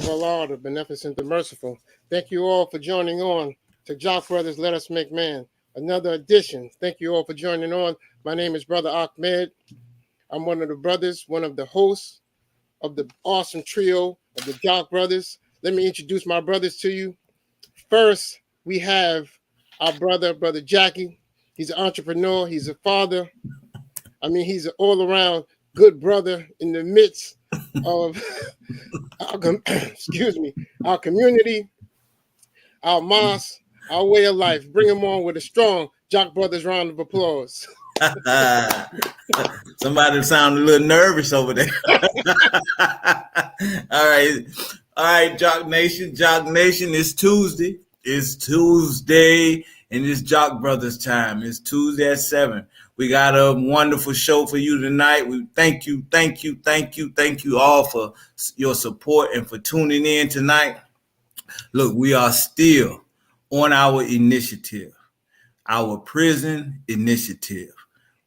Allah, the Beneficent, the Merciful. Thank you all for joining on to Jock Brothers Let Us Make Man, another edition. Thank you all for joining on. My name is Brother Ahmed. I'm one of the brothers, one of the hosts of the awesome trio of the Jock Brothers. Let me introduce my brothers to you. First, we have our Brother Jackie. He's an entrepreneur. He's a father. He's an all-around good brother in the midst of our community, our mosque, our way of life. Bring him on with a strong Jock Brothers round of applause. Somebody sounded a little nervous over there. All right, Jock Nation. It's Tuesday. And it's Jock Brothers time. It's Tuesday at 7. We got a wonderful show for you tonight. We thank you all for your support and for tuning in tonight. Look, we are still on our initiative, our prison initiative.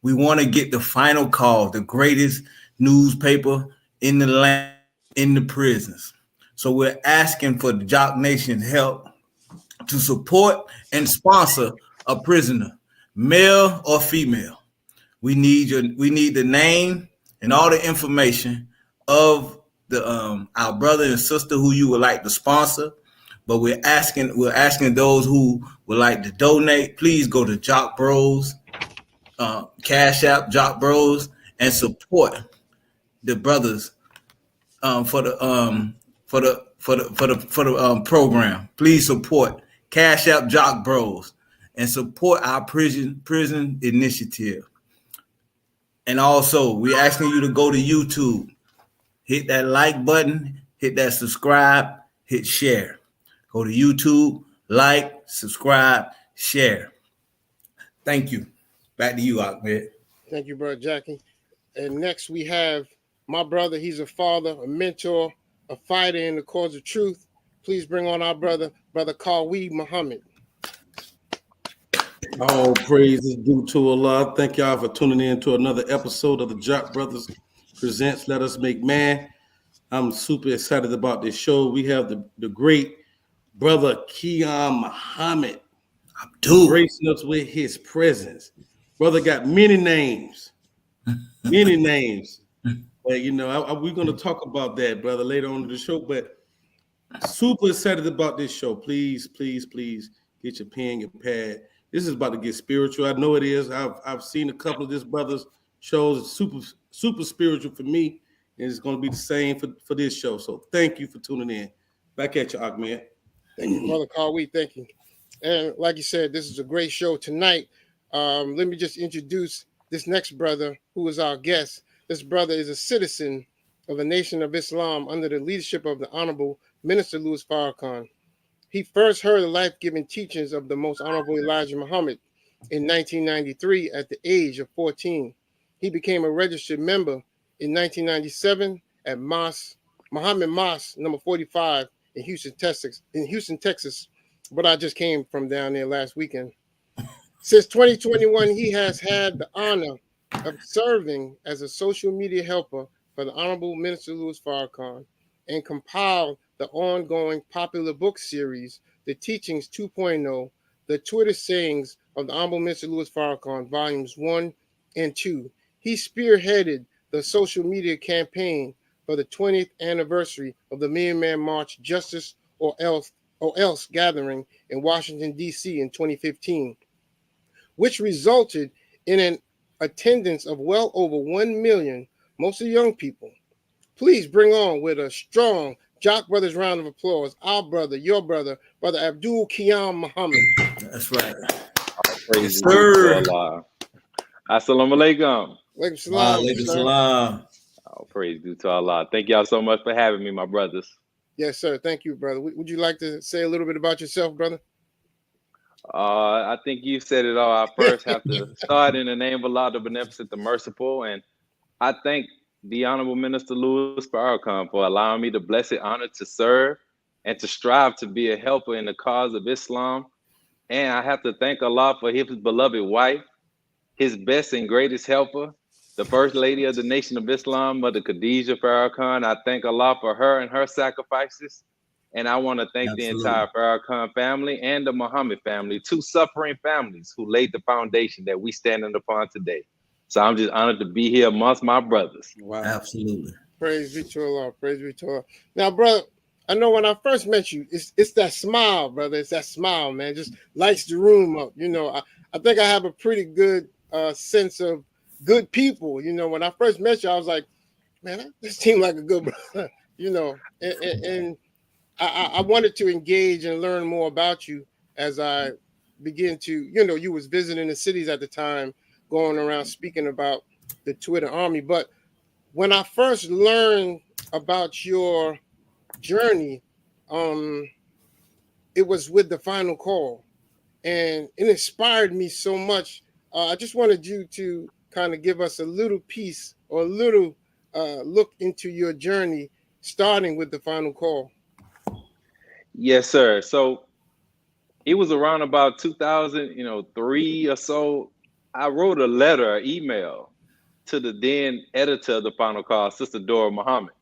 We want to get the final call, the greatest newspaper in the land, in the prisons. So we're asking for the Jock Nation's help to support and sponsor a prisoner, male or female. We need the name and all the information of the our brother and sister who you would like to sponsor. But we're asking those who would like to donate. Please go to Jock Bros, Cash App Jock Bros, and support the brothers for the program. Please support Cash App Jock Bros and support our prison initiative. And also, we're asking you to go to YouTube, hit that like button, hit that subscribe, hit share. Go to YouTube, like, subscribe, share. Thank you. Back to you, Ahmed. Thank you, Brother Jackie. And next we have my brother. He's a father, a mentor, a fighter in the cause of truth. Please bring on our Brother Kawhi Muhammad. All praise is due to Allah. Thank y'all for tuning in to another episode of the Jock Brothers Presents Let Us Make Man. I'm super excited about this show. We have the great Brother Keon Muhammad gracing us with his presence. Brother got many names. But, we're going to talk about that, brother, later on in the show. But super excited about this show. Please get your pen, your pad. This is about to get spiritual. I know it is. I've seen a couple of this brother's shows. It's super spiritual for me, and it's going to be the same for this show. So thank you for tuning in. Back at you, Ahmed. Thank you, Brother Kawhi. Thank you. And like you said, this is a great show tonight. Let me just introduce this next brother who is our guest. This brother is a citizen of the Nation of Islam under the leadership of the Honorable Minister Louis Farrakhan. He first heard the life-giving teachings of the Most Honorable Elijah Muhammad in 1993 at the age of 14. He became a registered member in 1997 at Muhammad Mosque number 45 in Houston, Texas. But I just came from down there last weekend. Since 2021, he has had the honor of serving as a social media helper for the Honorable Minister Louis Farrakhan and compiled the ongoing popular book series, The Teachings 2.0, The Twitter Sayings of the Honorable Minister Louis Farrakhan, Volumes 1 and 2. He spearheaded the social media campaign for the 20th anniversary of the Million Man March Justice or Else gathering in Washington, D.C. in 2015, which resulted in an attendance of well over 1 million, mostly young people. Please bring on with a strong Jock Brothers round of applause, our brother, your brother, Brother Abdul Keon Muhammad. That's right. Praise to Allah. Assalamu alaikum. Alaikum salam. Oh, praise due to Allah. Thank y'all so much for having me, my brothers. Yes, sir. Thank you, brother. Would you like to say a little bit about yourself, brother? I think you said it all. I first have to start in the name of Allah, the Beneficent, the Merciful, and I thank the Honorable Minister Louis Farrakhan for allowing me the blessed honor to serve and to strive to be a helper in the cause of Islam. And I have to thank Allah for his beloved wife, his best and greatest helper, the First Lady of the Nation of Islam, Mother Khadija Farrakhan. I thank Allah for her and her sacrifices. And I want to thank the entire Farrakhan family and the Muhammad family, two suffering families who laid the foundation that we standing upon today. So I'm just honored to be here amongst my brothers. Wow. Absolutely. Praise be to Allah. Praise be to Allah. Now, brother, I know when I first met you, it's that smile, brother. It's that smile, man. Just lights the room up. You know, I think I have a pretty good sense of good people. You know, when I first met you, I was like, man, this seemed like a good brother. You know, and I wanted to engage and learn more about you as I begin to, you know, you was visiting the cities at the time, going around speaking about the Twitter army. But when I first learned about your journey, it was with the Final Call, and it inspired me so much. I just wanted you to kind of give us a little piece or a little look into your journey, starting with the Final Call. Yes, sir. So it was around about 2003 or so. I wrote a letter, an email to the then editor of the Final Call, Sister Dora Muhammad.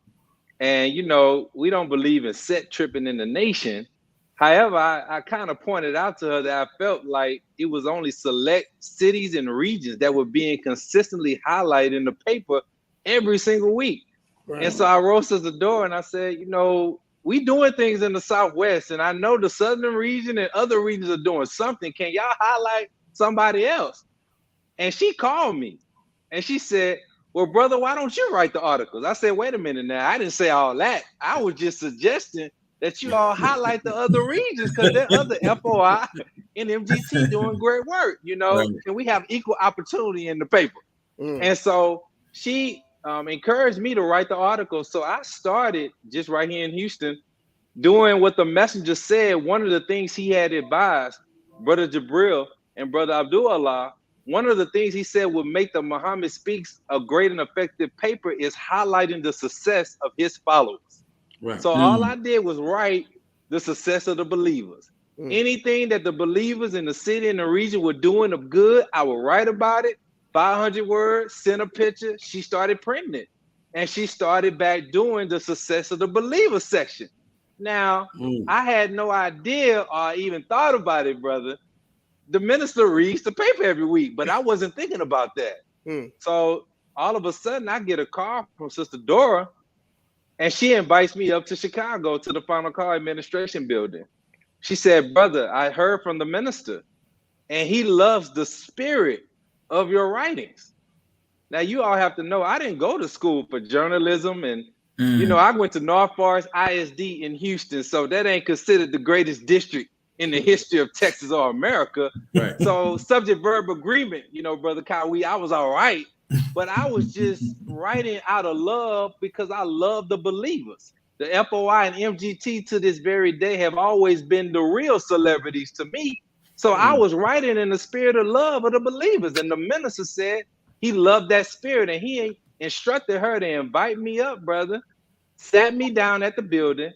And, you know, we don't believe in set tripping in the nation. However, I kind of pointed out to her that I felt like it was only select cities and regions that were being consistently highlighted in the paper every single week. Right. And so I wrote Sister Dora and I said, you know, we doing things in the Southwest, and I know the Southern region and other regions are doing something. Can y'all highlight somebody else? And she called me and she said, well, brother, why don't you write the articles? I said, wait a minute now. I didn't say all that. I was just suggesting that you all highlight the other regions because there are other FOI and MGT doing great work, you know, right. And we have equal opportunity in the paper. And so she encouraged me to write the article. So I started just right here in Houston doing what the messenger said. One of the things he had advised Brother Jabril and Brother Abdullah, one of the things he said would make the Muhammad Speaks a great and effective paper is highlighting the success of his followers. Right. So all I did was write the success of the believers. Anything that the believers in the city and the region were doing of good, I would write about it. 500 words, send a picture. She started printing it. And she started back doing the success of the believers section. Now, I had no idea or even thought about it, brother. The minister reads the paper every week, but I wasn't thinking about that. So all of a sudden I get a call from Sister Dora and she invites me up to Chicago to the Final Call administration building. She said, brother, I heard from the minister and he loves the spirit of your writings. Now you all have to know, I didn't go to school for journalism and you know, I went to North Forest ISD in Houston, so that ain't considered the greatest district in the history of Texas or America. Right. So subject verb agreement, you know, Brother Kawi, I was all right, but I was just writing out of love because I love the believers. The FOI and MGT to this very day have always been the real celebrities to me. So I was writing in the spirit of love of the believers. And the minister said he loved that spirit and he instructed her to invite me up, brother, sat me down at the building.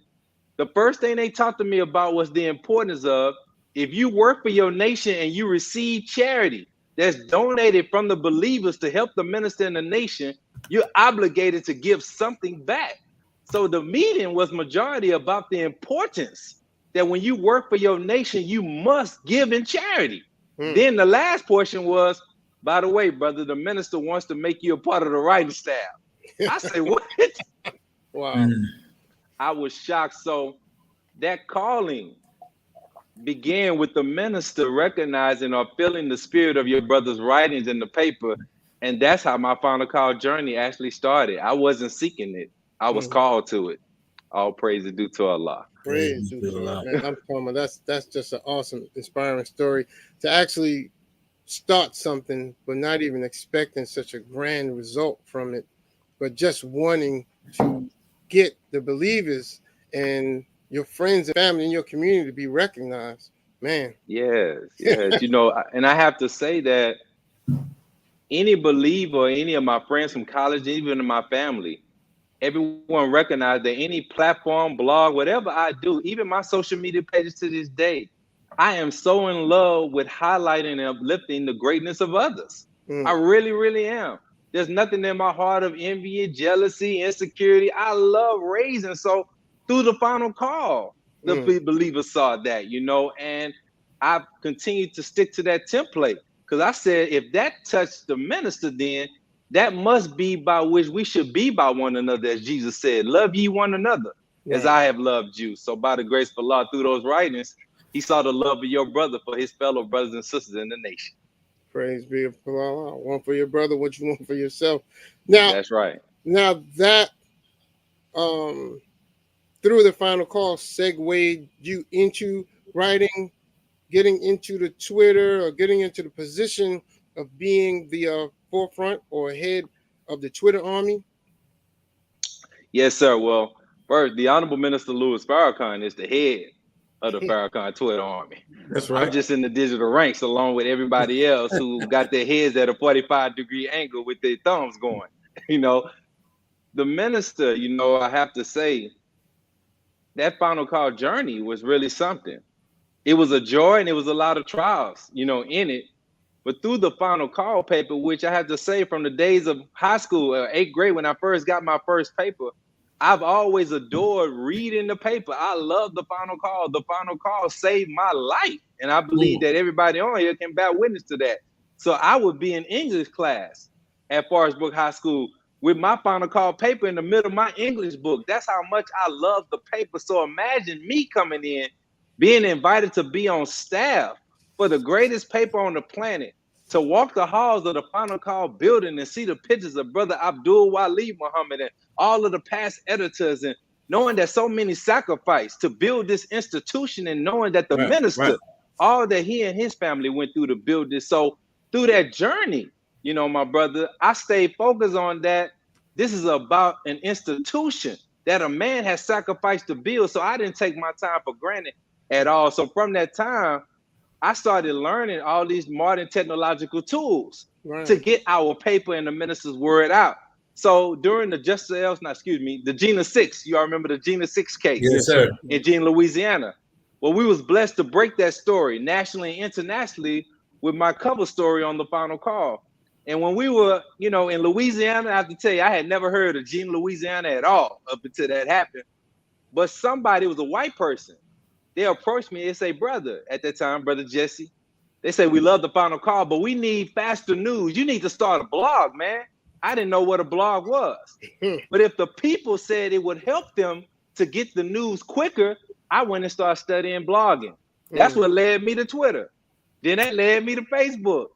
The first thing they talked to me about was the importance of if you work for your nation and you receive charity that's donated from the believers to help the minister in the nation, you're obligated to give something back. So the meeting was majority about the importance that when you work for your nation, you must give in charity. Then the last portion was, by the way, brother, the minister wants to make you a part of the writing staff. I say, what? Wow. I was shocked. So that calling began with the minister recognizing or feeling the spirit of your brother's writings in the paper. And that's how my Final Call journey actually started. I wasn't seeking it. I was called to it. All praise is due to Allah. Praise to Allah. Man, I'm talking about that's just an awesome, inspiring story to actually start something, but not even expecting such a grand result from it, but just wanting to get the believers and your friends and family in your community to be recognized. Man. Yes. You know, and I have to say that any believer, any of my friends from college, even in my family, everyone recognized that any platform, blog, whatever I do, even my social media pages to this day, I am so in love with highlighting and uplifting the greatness of others. I really, really am. There's nothing in my heart of envy, jealousy, insecurity. I love raising. So through the Final Call, the believers saw that, you know, and I've continued to stick to that template because I said, if that touched the minister, then that must be by which we should be by one another, as Jesus said, love ye one another as I have loved you. So by the grace of Allah, through those writings, he saw the love of your brother for his fellow brothers and sisters in the nation. Praise be to Allah. One for your brother, what you want for yourself. Now, that's right. Now that through the final call segued you into writing, getting into the Twitter, or getting into the position of being the forefront or head of the Twitter army? Yes, sir. Well, first, the Honorable Minister Louis Farrakhan is the head of the Farrakhan Twitter army. That's right. I'm just in the digital ranks along with everybody else who got their heads at a 45-degree angle with their thumbs going. You know, the minister, you know, I have to say, that final call journey was really something. It was a joy and it was a lot of trials, you know, in it. But through the final call paper, which I have to say from the days of high school, 8th grade, when I first got my first paper, I've always adored reading the paper. I love the final call. The final call saved my life. And I believe that everybody on here can bear witness to that. So I would be in English class at Forest Brook High School with my final call paper in the middle of my English book. That's how much I love the paper. So imagine me coming in, being invited to be on staff for the greatest paper on the planet, to walk the halls of the final call building and see the pictures of Brother Abdul Waleed Muhammad and all of the past editors, and knowing that so many sacrificed to build this institution, and knowing that the minister, all that he and his family went through to build this. So through that journey, you know, my brother, I stayed focused on that. This is about an institution that a man has sacrificed to build. So I didn't take my time for granted at all. So from that time, I started learning all these modern technological tools to get our paper and the minister's word out. So during the the Gina 6, you all remember the Gina 6 case? Yes, sir. In Gina, Louisiana. Well, we was blessed to break that story nationally and internationally with my cover story on the final call. And when we were, you know, in Louisiana, I have to tell you, I had never heard of Gina, Louisiana at all up until that happened. But somebody, was a white person, they approached me and say, brother, at that time, Brother Jesse, they say, we love the final call, but we need faster news. You need to start a blog, man. I didn't know what a blog was. But if the people said it would help them to get the news quicker, I went and started studying blogging. That's what led me to Twitter. Then that led me to Facebook.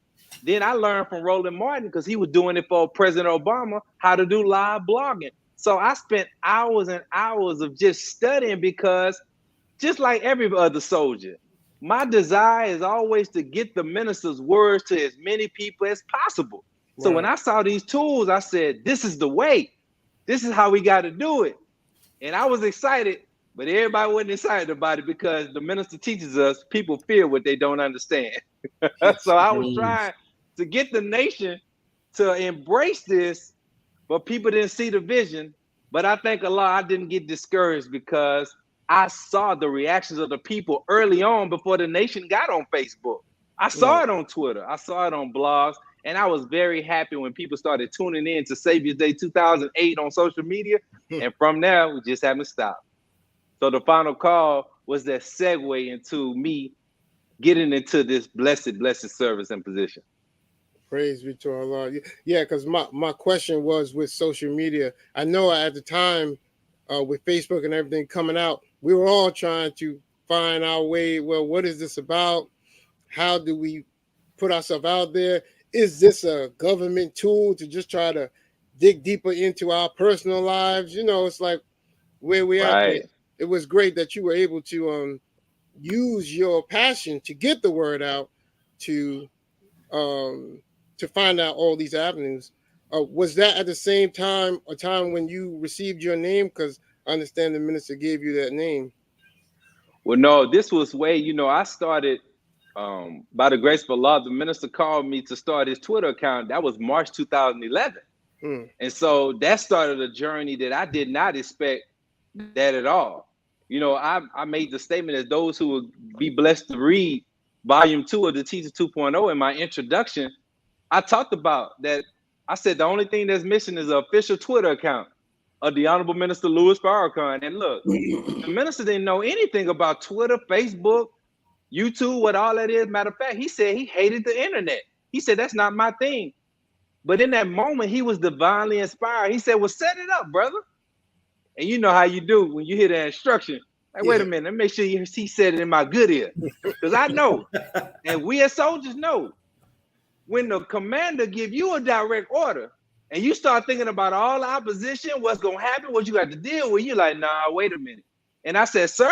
Then I learned from Roland Martin, because he was doing it for President Obama, how to do live blogging. So I spent hours and hours of just studying, because just like every other soldier, my desire is always to get the minister's words to as many people as possible. So when I saw these tools, I said, this is the way. This is how we got to do it. And I was excited, but everybody wasn't excited about it, because the minister teaches us people fear what they don't understand. So I was trying to get the nation to embrace this, but people didn't see the vision. But I think I didn't get discouraged, because I saw the reactions of the people early on before the nation got on Facebook. I saw it on Twitter. I saw it on blogs. And I was very happy when people started tuning in to Savior's Day 2008 on social media. And from there, we just haven't stopped. So the final call was that segue into me getting into this blessed service and position. Praise be to Allah. Yeah, because my question was with social media. I know at the time with Facebook and everything coming out, we were all trying to find our way. Well, what is this about? How do we put ourselves out there? Is this a government tool to just try to dig deeper into our personal lives? You know, it's like where we are. It was great that you were able to use your passion to get the word out, to find out all these avenues. Was that at the same time a time when you received your name? Because I understand the minister gave you that name. Well, no, this was way, you know, I started by the grace of Allah, the minister called me to start his Twitter account. That was March 2011. And so that started a journey that I did not expect that at all. You know, I made the statement as those who would be blessed to read volume 2 of the Teacher 2.0 in my introduction. I talked about that. I said the only thing that's missing is an official Twitter account. of the Honorable Minister Louis Farrakhan. And look, the minister didn't know anything about Twitter, Facebook, YouTube, what all that is. Matter of fact, he said he hated the internet. He said, that's not my thing. But in that moment, he was divinely inspired. He said, well, set it up, brother. And you know how you do when you hear that instruction. Like, wait a minute, let me make sure he said it in my good ear. Because I know, and we as soldiers know, when the commander give you a direct order and you start thinking about all the opposition, what's going to happen, what you got to deal with, you're like, nah, wait a minute. And I said, sir,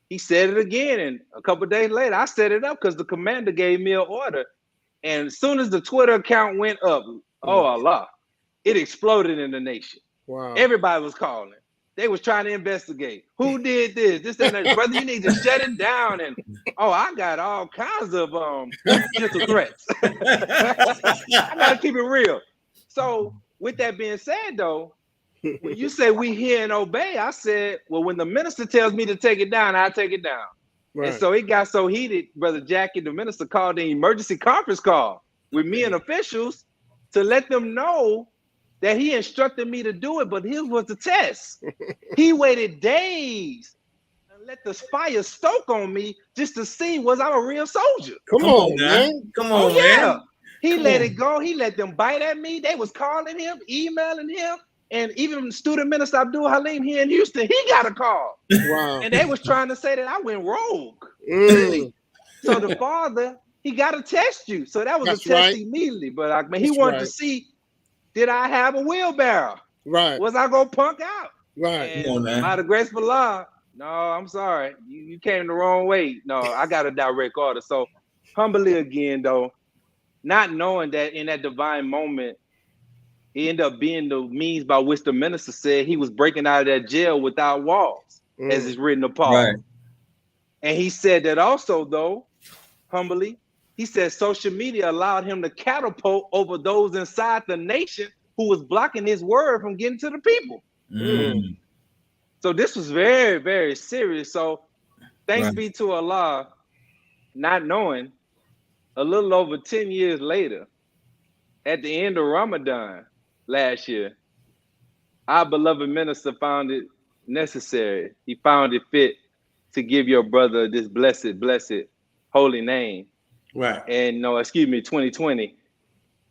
he said it again. And a couple of days later, I set it up because the commander gave me an order. And as soon as the Twitter account went up, oh Allah, it exploded in the nation. Wow. Everybody was calling. They was trying to investigate. Who did this? This and that. Brother, you need to shut it down. And I got all kinds of gentle threats. I gotta keep it real. So with that being said, though, when you say we hear and obey, I said, well, when the minister tells me to take it down, I take it down. Right. And so it got so heated, Brother Jackie, the minister called an emergency conference call with me and officials to let them know that he instructed me to do it, but here was the test. He waited days and let the fire stoke on me just to see was I a real soldier. Come on, man. Come on, man. He let it go. He let them bite at me. They was calling him, emailing him. And even student minister Abdul Halim here in Houston, he got a call. Wow. And they was trying to say that I went rogue. Really. So the father, he got to test you. So that was a test immediately. But he wanted to see, did I have a wheelbarrow? Right. Was I going to punk out? Right. And by the grace of Allah, no, I'm sorry. You came the wrong way. No, I got a direct order. So humbly again, though, not knowing that in that divine moment, it ended up being the means by which the minister said he was breaking out of that jail without walls, as it's written in Paul. Right. And he said that also, though, humbly, he said social media allowed him to catapult over those inside the nation who was blocking his word from getting to the people. So this was very, very serious. So thanks be to Allah, not knowing, a little over 10 years later, at the end of Ramadan last year, our beloved minister found it necessary. He found it fit to give your brother this blessed holy name. Right. And 2020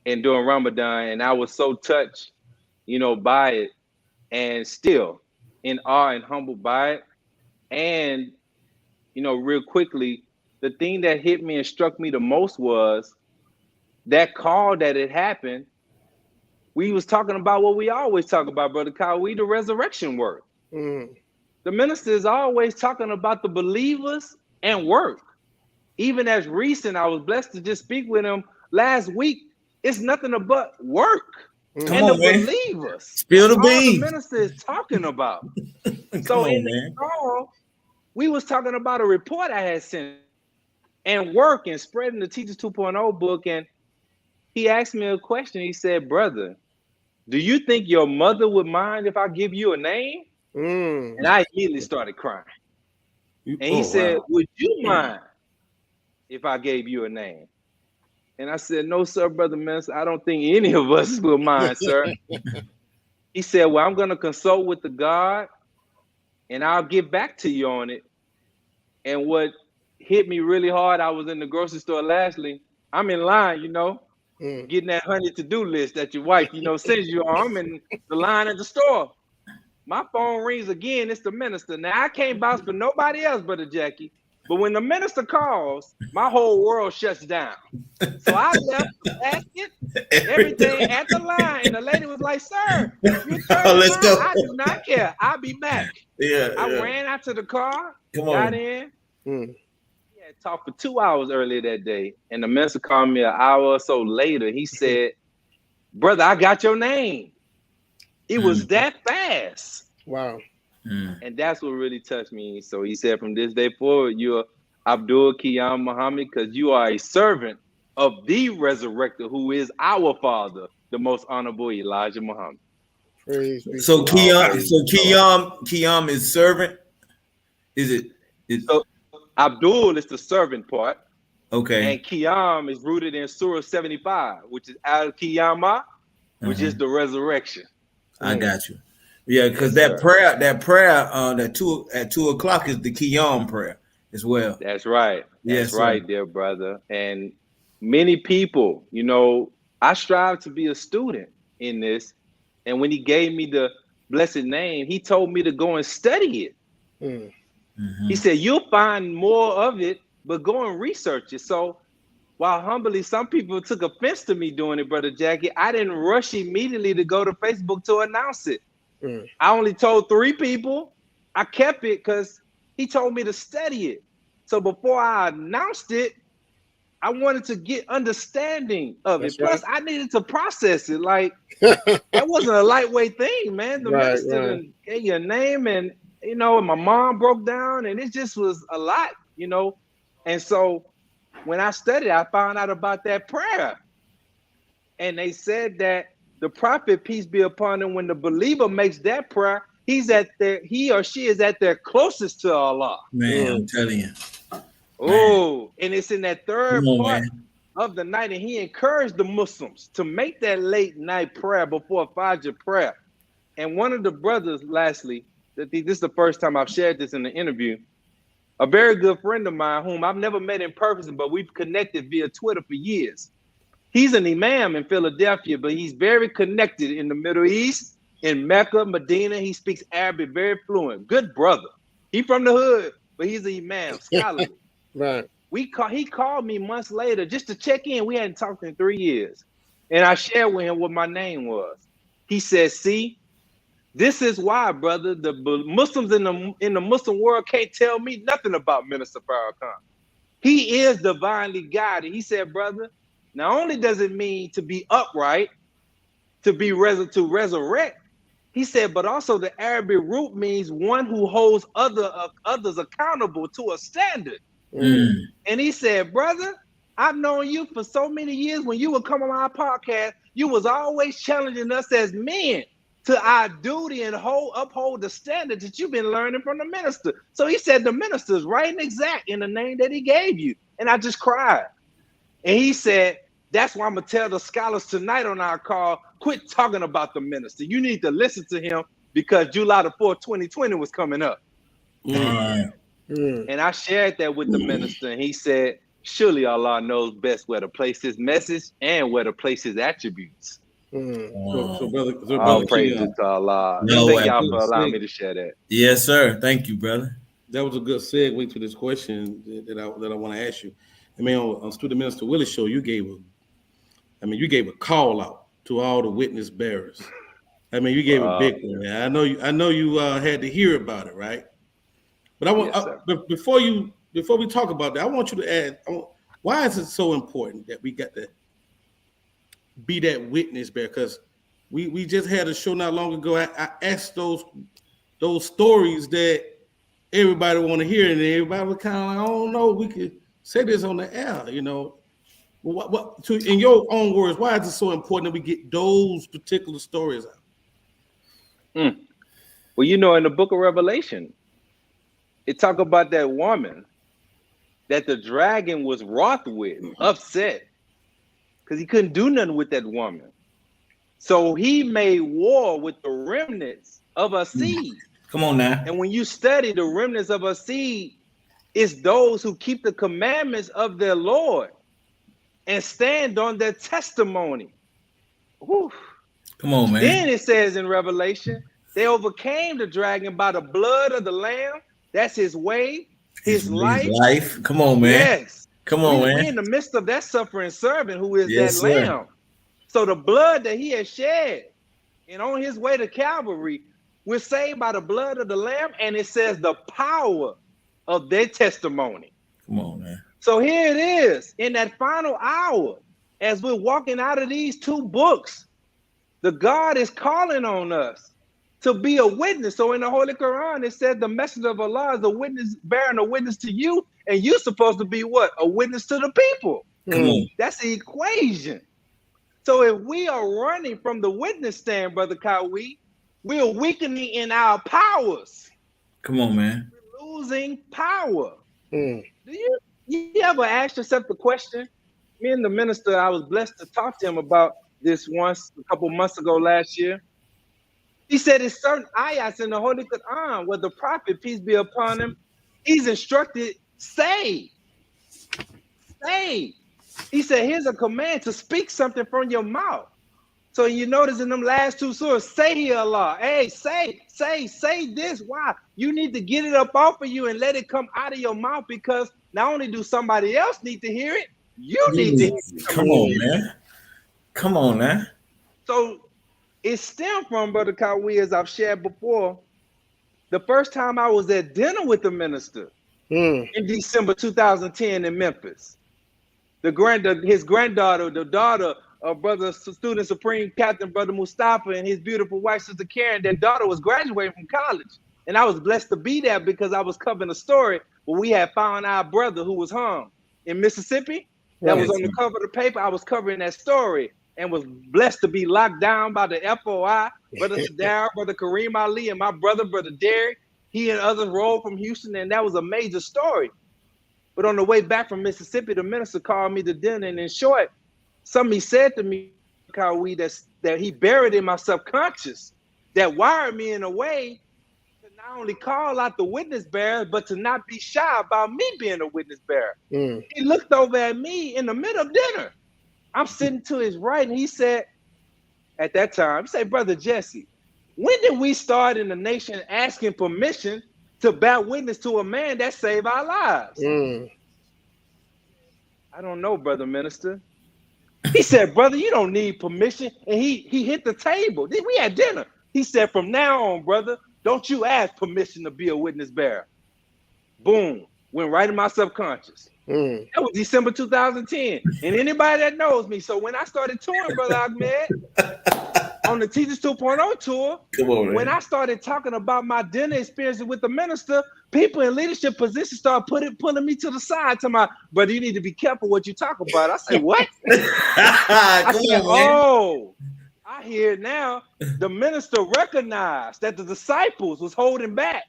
and during Ramadan. And I was so touched, by it, and still in awe and humbled by it. And, real quickly, the thing that hit me and struck me the most was that call that it happened. We was talking about what we always talk about, Brother Kyle, the resurrection work. The minister is always talking about the believers and work. Even as recent, I was blessed to just speak with him last week. It's nothing but work. Come on, man. Believers. Spill the beans. The minister is talking about. So in the call, we was talking about a report I had sent and work and spreading the Teachers 2.0 book. And he asked me a question. He said, brother, do you think your mother would mind if I give you a name? And I immediately started crying. And he said, would you mind if I gave you a name? And I said, no, sir, Brother Minister, I don't think any of us will mind, sir. He said, well, I'm going to consult with the God and I'll get back to you on it. And what hit me really hard, I was in the grocery store lastly. I'm in line, getting that honey to-do list that your wife, sends you on. I'm in the line at the store. My phone rings again. It's the minister. Now, I can't bounce for nobody else, Brother Jackie. But when the minister calls, my whole world shuts down. So I left the basket, everything at the line. And the lady was like, sir, let's go. I do not care. I'll be back. I ran out to the car, got in. We had talked for 2 hours earlier that day. And the minister called me an hour or so later. He said, brother, I got your name. It was that fast. Wow. And that's what really touched me. So he said, from this day forward, you're Abdul Qiyam Muhammad, because you are a servant of the resurrector, who is our father, the most honorable Elijah Muhammad. So Qiyam is servant? So Abdul is the servant part. Okay. And Qiyam is rooted in Surah 75, which is Al-Qiyamah, which is the resurrection. I got you. Yeah, because Yes, sir. that prayer, at 2 o'clock is the Qiyam prayer as well. That's right. That's Yes, sir. right, dear brother. And many people, you know, I strive to be a student in this. And when he gave me the blessed name, he told me to go and study it. Mm. He said, you'll find more of it, but go and research it. So while humbly, some people took offense to me doing it, Brother Jackie, I didn't rush immediately to go to Facebook to announce it. Mm. I only told 3 people. I kept it because he told me to study it. So before I announced it, I wanted to get understanding of That's it. Plus, I needed to process it. Like, that wasn't a lightweight thing, man. The Right, minister right. gave you a name, and you know, and my mom broke down, and it just was a lot, you know. And so when I studied, I found out about that prayer. And they said that the prophet, peace be upon him, when the believer makes that prayer, he or she is at their closest to Allah. Man, I'm telling you. Oh, and it's in that Come third on, part man. of the night, and he encouraged the Muslims to make that late night prayer before Fajr prayer. And one of the brothers, lastly, this is the first time I've shared this in the interview, a very good friend of mine whom I've never met in person, but we've connected via Twitter for years. He's an imam in Philadelphia, but he's very connected in the Middle East, in Mecca, Medina. He speaks Arabic very fluent. Good brother. He from the hood, but he's an imam, scholarly. Right. He called me months later just to check in. We hadn't talked in 3 years. And I shared with him what my name was. He said, see, this is why, brother, the Muslims in the Muslim world can't tell me nothing about Minister Farrakhan. He is divinely guided. He said, brother, not only does it mean to be upright, to resurrect, he said, but also the Arabic root means one who holds others accountable to a standard. Mm. And he said, brother, I've known you for so many years. When you would come on our podcast, you was always challenging us as men to our duty and uphold the standard that you've been learning from the minister. So he said the minister is right and exact in the name that he gave you. And I just cried. And he said, that's why I'm going to tell the scholars tonight on our call, quit talking about the minister. You need to listen to him because July the 4th, 2020 was coming up. Mm. And I shared that with the minister, and he said, surely Allah knows best where to place his message and where to place his attributes. So brother, All praises to Allah. No, Thank y'all for allowing me to share that. Yes, sir. Thank you, brother. That was a good segue to this question that I want to ask you. I mean, on Student Minister Willis show, you gave a call out to all the witness bearers. I mean, you gave a big one, man. I know you had to hear about it, right? But I want before we talk about that, I want you to add, why is it so important that we got to be that witness bearer? Because we just had a show not long ago. I asked those stories that everybody want to hear, and everybody was kind of like, I don't know, we could say this on the air, you know. Well, in your own words, why is it so important that we get those particular stories out? Well, you know, in the book of Revelation, it talk about that woman that the dragon was wroth with, upset, because he couldn't do nothing with that woman. So he made war with the remnants of her seed. Come on now. And when you study the remnants of her seed, it's those who keep the commandments of their Lord and stand on their testimony. Whew. Come on, man. Then it says in Revelation, they overcame the dragon by the blood of the Lamb. That's his way, his life. Come on, man. Yes. Come on, man. We're in the midst of that suffering servant who is Yes, that sir. lamb. So the blood that he has shed, and on his way to Calvary, we're saved by the blood of the Lamb, and it says the power of their testimony. Come on, man. So here it is in that final hour, as we're walking out of these 2 books, the God is calling on us to be a witness. So in the Holy Quran, it said the messenger of Allah is a witness, bearing a witness to you, and you're supposed to be what? A witness to the people. Come on. That's the equation. So if we are running from the witness stand, Brother Kawi, we're weakening in our powers. Come on, man. We're losing power. Mm. Do you ever ask yourself the question? Me and the minister, I was blessed to talk to him about this once a couple months ago last year. He said it's certain ayats in the Holy Quran where the prophet, peace be upon him, he's instructed, say. He said, here's a command to speak something from your mouth. So you notice in them last two surahs, say Allah. Hey, say this. Why? You need to get it up off of you and let it come out of your mouth, because not only do somebody else need to hear it, you need to hear it. Come on, man. Come on, man. So it stemmed from, Brother Kawi, as I've shared before, the first time I was at dinner with the minister in December 2010 in Memphis. His granddaughter, the daughter of Brother Student Supreme Captain Brother Mustafa, and his beautiful wife, Sister Karen, their daughter was graduating from college. And I was blessed to be there because I was covering a story where we had found our brother who was hung in Mississippi. That was on the cover of the paper. I was covering that story and was blessed to be locked down by the FOI, Brother Sadar, Brother Kareem Ali, and my brother, Brother Derek. He and others rolled from Houston, and that was a major story. But on the way back from Mississippi, the minister called me to dinner, and in short, something he said to me, that he buried in my subconscious, that wired me in a way to not only call out the witness bearer, but to not be shy about me being a witness bearer. He looked over at me in the middle of dinner. I'm sitting to his right, and he said, at that time, he said, Brother Jesse, when did we start in the nation asking permission to bear witness to a man that saved our lives? I don't know, Brother Minister. He said, brother, you don't need permission. And he hit the table. We had dinner. He said, from now on, brother, don't you ask permission to be a witness bearer. Boom. Went right in my subconscious. That was December 2010. And anybody that knows me, so when I started touring, Brother Ahmed, on the Teachers 2.0 tour, when I started talking about my dinner experiences with the minister, people in leadership positions started pulling me to the side to my, brother, you need to be careful what you talk about. I said, what? I said, I hear now. The minister recognized that the disciples was holding back.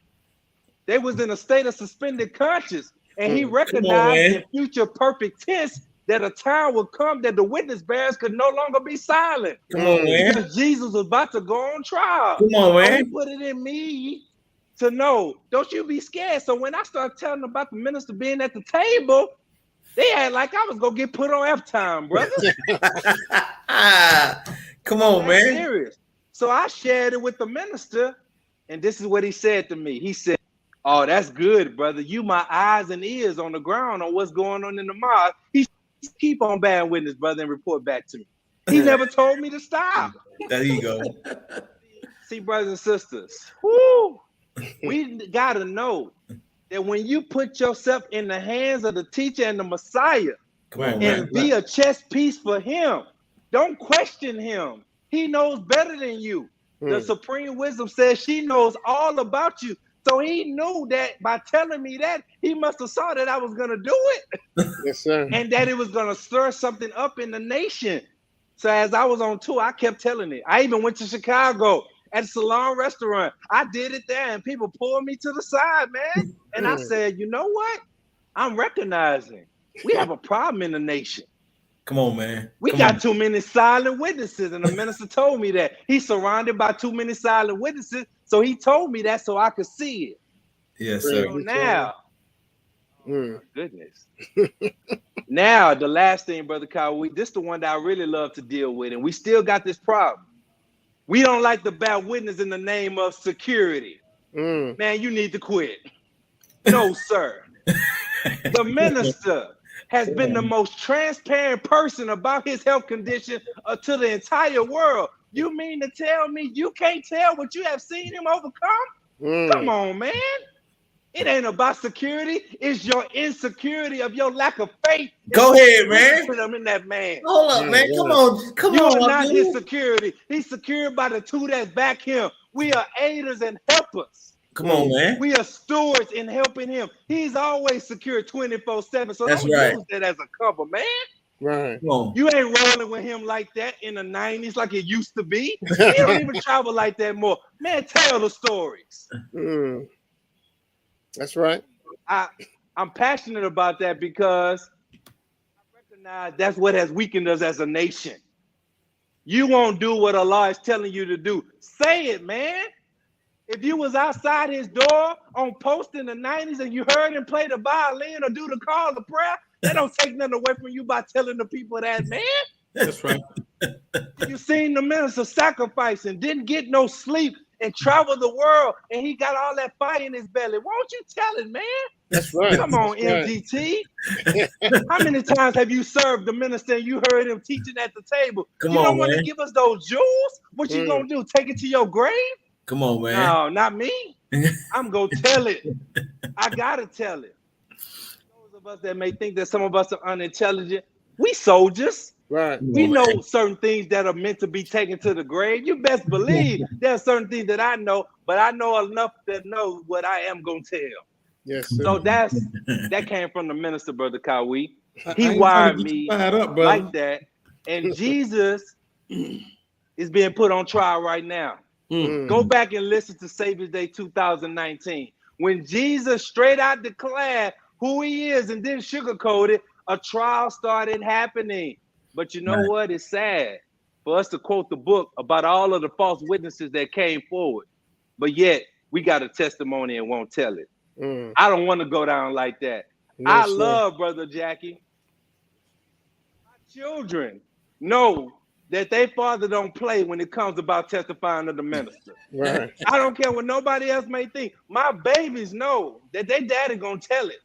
They was in a state of suspended conscience. And he recognized in future perfect tense that a time would come that the witness bearers could no longer be silent. Because Jesus was about to go on trial. He put it in me to know, don't you be scared. So when I started telling them about the minister being at the table, they had like I was gonna get put on F time, brother. Serious. So I shared it with the minister, and this is what he said to me. He said, oh, that's good, brother. You my eyes and ears on the ground on what's going on in the mosque. He keep on bearing witness, brother, and report back to me. He never told me to stop. There you go. See, brothers and sisters, we gotta know that when you put yourself in the hands of the teacher and the Messiah and be a chess piece for him, don't question him. He knows better than you. The supreme wisdom says she knows all about you. So he knew that by telling me that, he must have saw that I was going to do it. Yes, sir. And that it was going to stir something up in the nation. So as I was on tour, I kept telling it. I even went to Chicago at a Salon restaurant. I did it there, and people pulled me to the side, man. And I said, you know what? I'm recognizing we have a problem in the nation. Come on, man. We got too many silent witnesses. And the minister told me that. He's surrounded by too many silent witnesses. So he told me that so I could see it. Yes, sir. So now, goodness. Now, the last thing, Brother Kyle, this is the one that I really love to deal with. And we still got this problem. We don't like to bear witness in the name of security. Man, you need to quit. No, sir. The minister has been the most transparent person about his health condition to the entire world. You mean to tell me you can't tell what you have seen him overcome? Come on, man. It ain't about security. It's your insecurity of your lack of faith. Go ahead, man. Put him in that man. Hold up, man. Come on. You are not his security. He's secured by the two that back him. We are aiders and helpers. Come on, man. We are stewards in helping him. He's always secure 24/7. So that's don't use that as a cover, man. Right. You ain't rolling with him like that in the 90s like it used to be. He don't even travel like that more. Man, tell the stories. That's right. I'm passionate about that because I recognize that's what has weakened us as a nation. You won't do what Allah is telling you to do. Say it, man. If you was outside his door on post in the 90s and you heard him play the violin or do the call to prayer, that don't take nothing away from you by telling the people that, man. That's right. You seen the minister sacrifice and didn't get no sleep and travel the world and he got all that fire in his belly. Won't you tell it, man? That's right. Come on, That's MGT. How many times have you served the minister and you heard him teaching at the table? Come you on, don't want to man. give us those jewels? What you gonna do? Take it to your grave? Come on, man. No, not me. I'm gonna tell it. I gotta tell it. Those of us that may think that some of us are unintelligent, we soldiers. Right. We know certain things that are meant to be taken to the grave. You best believe there are certain things that I know, but I know enough to know what I am gonna tell. Yes, sir. So that came from the minister, Brother Kawi. I He ain't wired trying to get you me fired up, brother. like that, and Jesus is being put on trial right now. Mm. Go back and listen to Savior's Day 2019. When Jesus straight out declared who he is and didn't sugarcoat it, a trial started happening. But you know Right. what? It's sad for us to quote the book about all of the false witnesses that came forward. But yet, we got a testimony and won't tell it. Mm. I don't want to go down like that. No, I sir. love Brother Jackie. My children know that their father don't play when it comes about testifying to the minister. Right. I don't care what nobody else may think. My babies know that their daddy gonna tell it.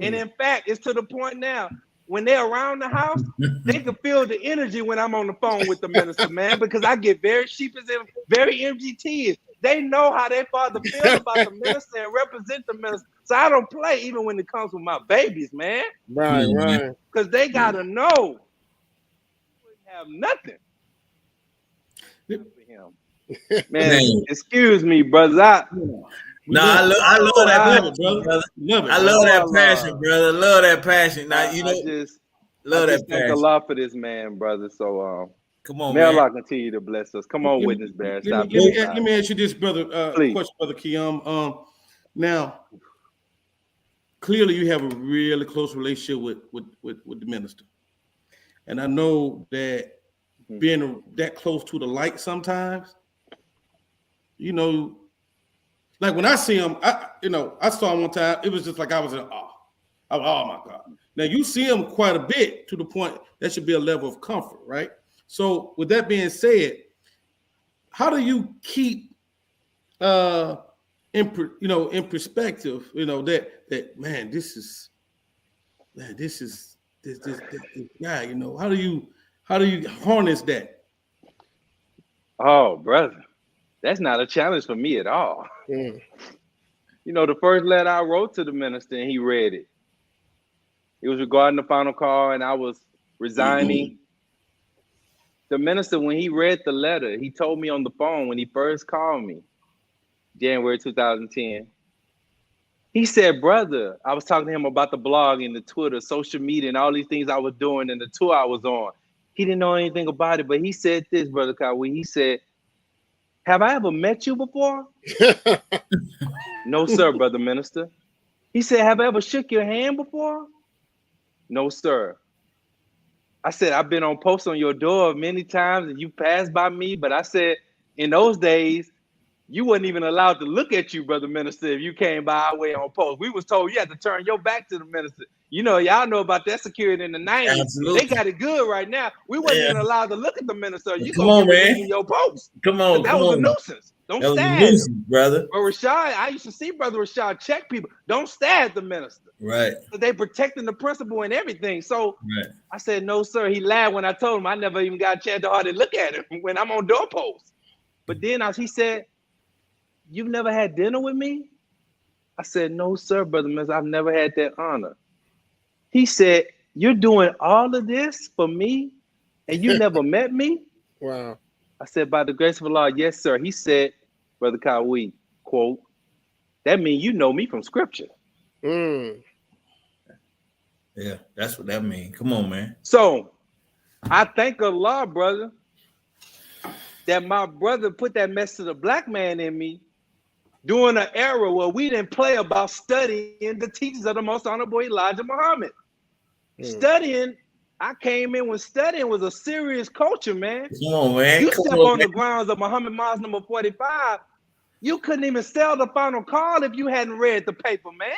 And in fact, it's to the point now, when they're around the house, they can feel the energy when I'm on the phone with the minister, man, because I get very sheepish and very MGT. They know how their father feels about the minister and represent the minister. So I don't play even when it comes with my babies, man, Right. Right. because they gotta know. Wouldn't have nothing. For him. Man, excuse me, brothers. I love that passion, brother. brother. Love it. I love that passion, brother. Love that passion. Now you know, I just love that thank passion. Allah for this man, brother. So Come on, may man. Allah continue to bless us. Come on, witness bearer. Stop. Let me ask you this, brother. Please. Question, brother Kiam. Now, clearly you have a really close relationship with the minister, and I know that being that close to the light sometimes, you know, like when I see him, I saw him one time. It was just like I was in awe. Oh my God! Now you see him quite a bit to the point that should be a level of comfort, right? So with that being said, how do you keep in perspective, that man, this guy, how do you harness that? Oh, brother, that's not a challenge for me at all. Mm. You know, the first letter I wrote to the minister and he read it. It was regarding the final call and I was resigning. The minister, when he read the letter, he told me on the phone when he first called me, January 2010. He said, brother, I was talking to him about the blog and the Twitter, social media, and all these things I was doing and the tour I was on. He didn't know anything about it, but he said this, Brother Kawi. He said, have I ever met you before? No, sir, brother minister. He said, have I ever shook your hand before? No, sir. I said, I've been on posts on your door many times and you passed by me, but I said, in those days, you wasn't even allowed to look at you, brother minister, if you came by our way on post. We was told you had to turn your back to the minister. You know, y'all know about that security in the 90s. Absolutely. They got it good right now. We wasn't even allowed to look at the minister. You Come gonna on, get man. in your post. Come on, That come was on. a nuisance. Don't That was a stab. nuisance, brother. But Rashad, I used to see Brother Rashad check people. Don't stab the minister. Right, But they protecting the principle and everything. So right. I said, no, sir. He laughed when I told him I never even got a chance to hardly look at him when I'm on doorposts. But then he said, you've never had dinner with me? I said, no, sir, brother minister. I've never had that honor. He said, you're doing all of this for me and you never met me? Wow. I said, by the grace of Allah, yes, sir. He said, Brother Kawi, quote, that means you know me from scripture. Mm. Yeah, that's what that means. Come on, man. So I thank Allah, brother, that my brother put that message to the black man in me during an era where we didn't play about studying the teachings of the most honorable Elijah Muhammad. Studying I came in when studying was a serious culture, man. Come on, man. You Come step on, on man. the grounds of Muhammad Mosque number 45, you couldn't even sell the final call if you hadn't read the paper, man.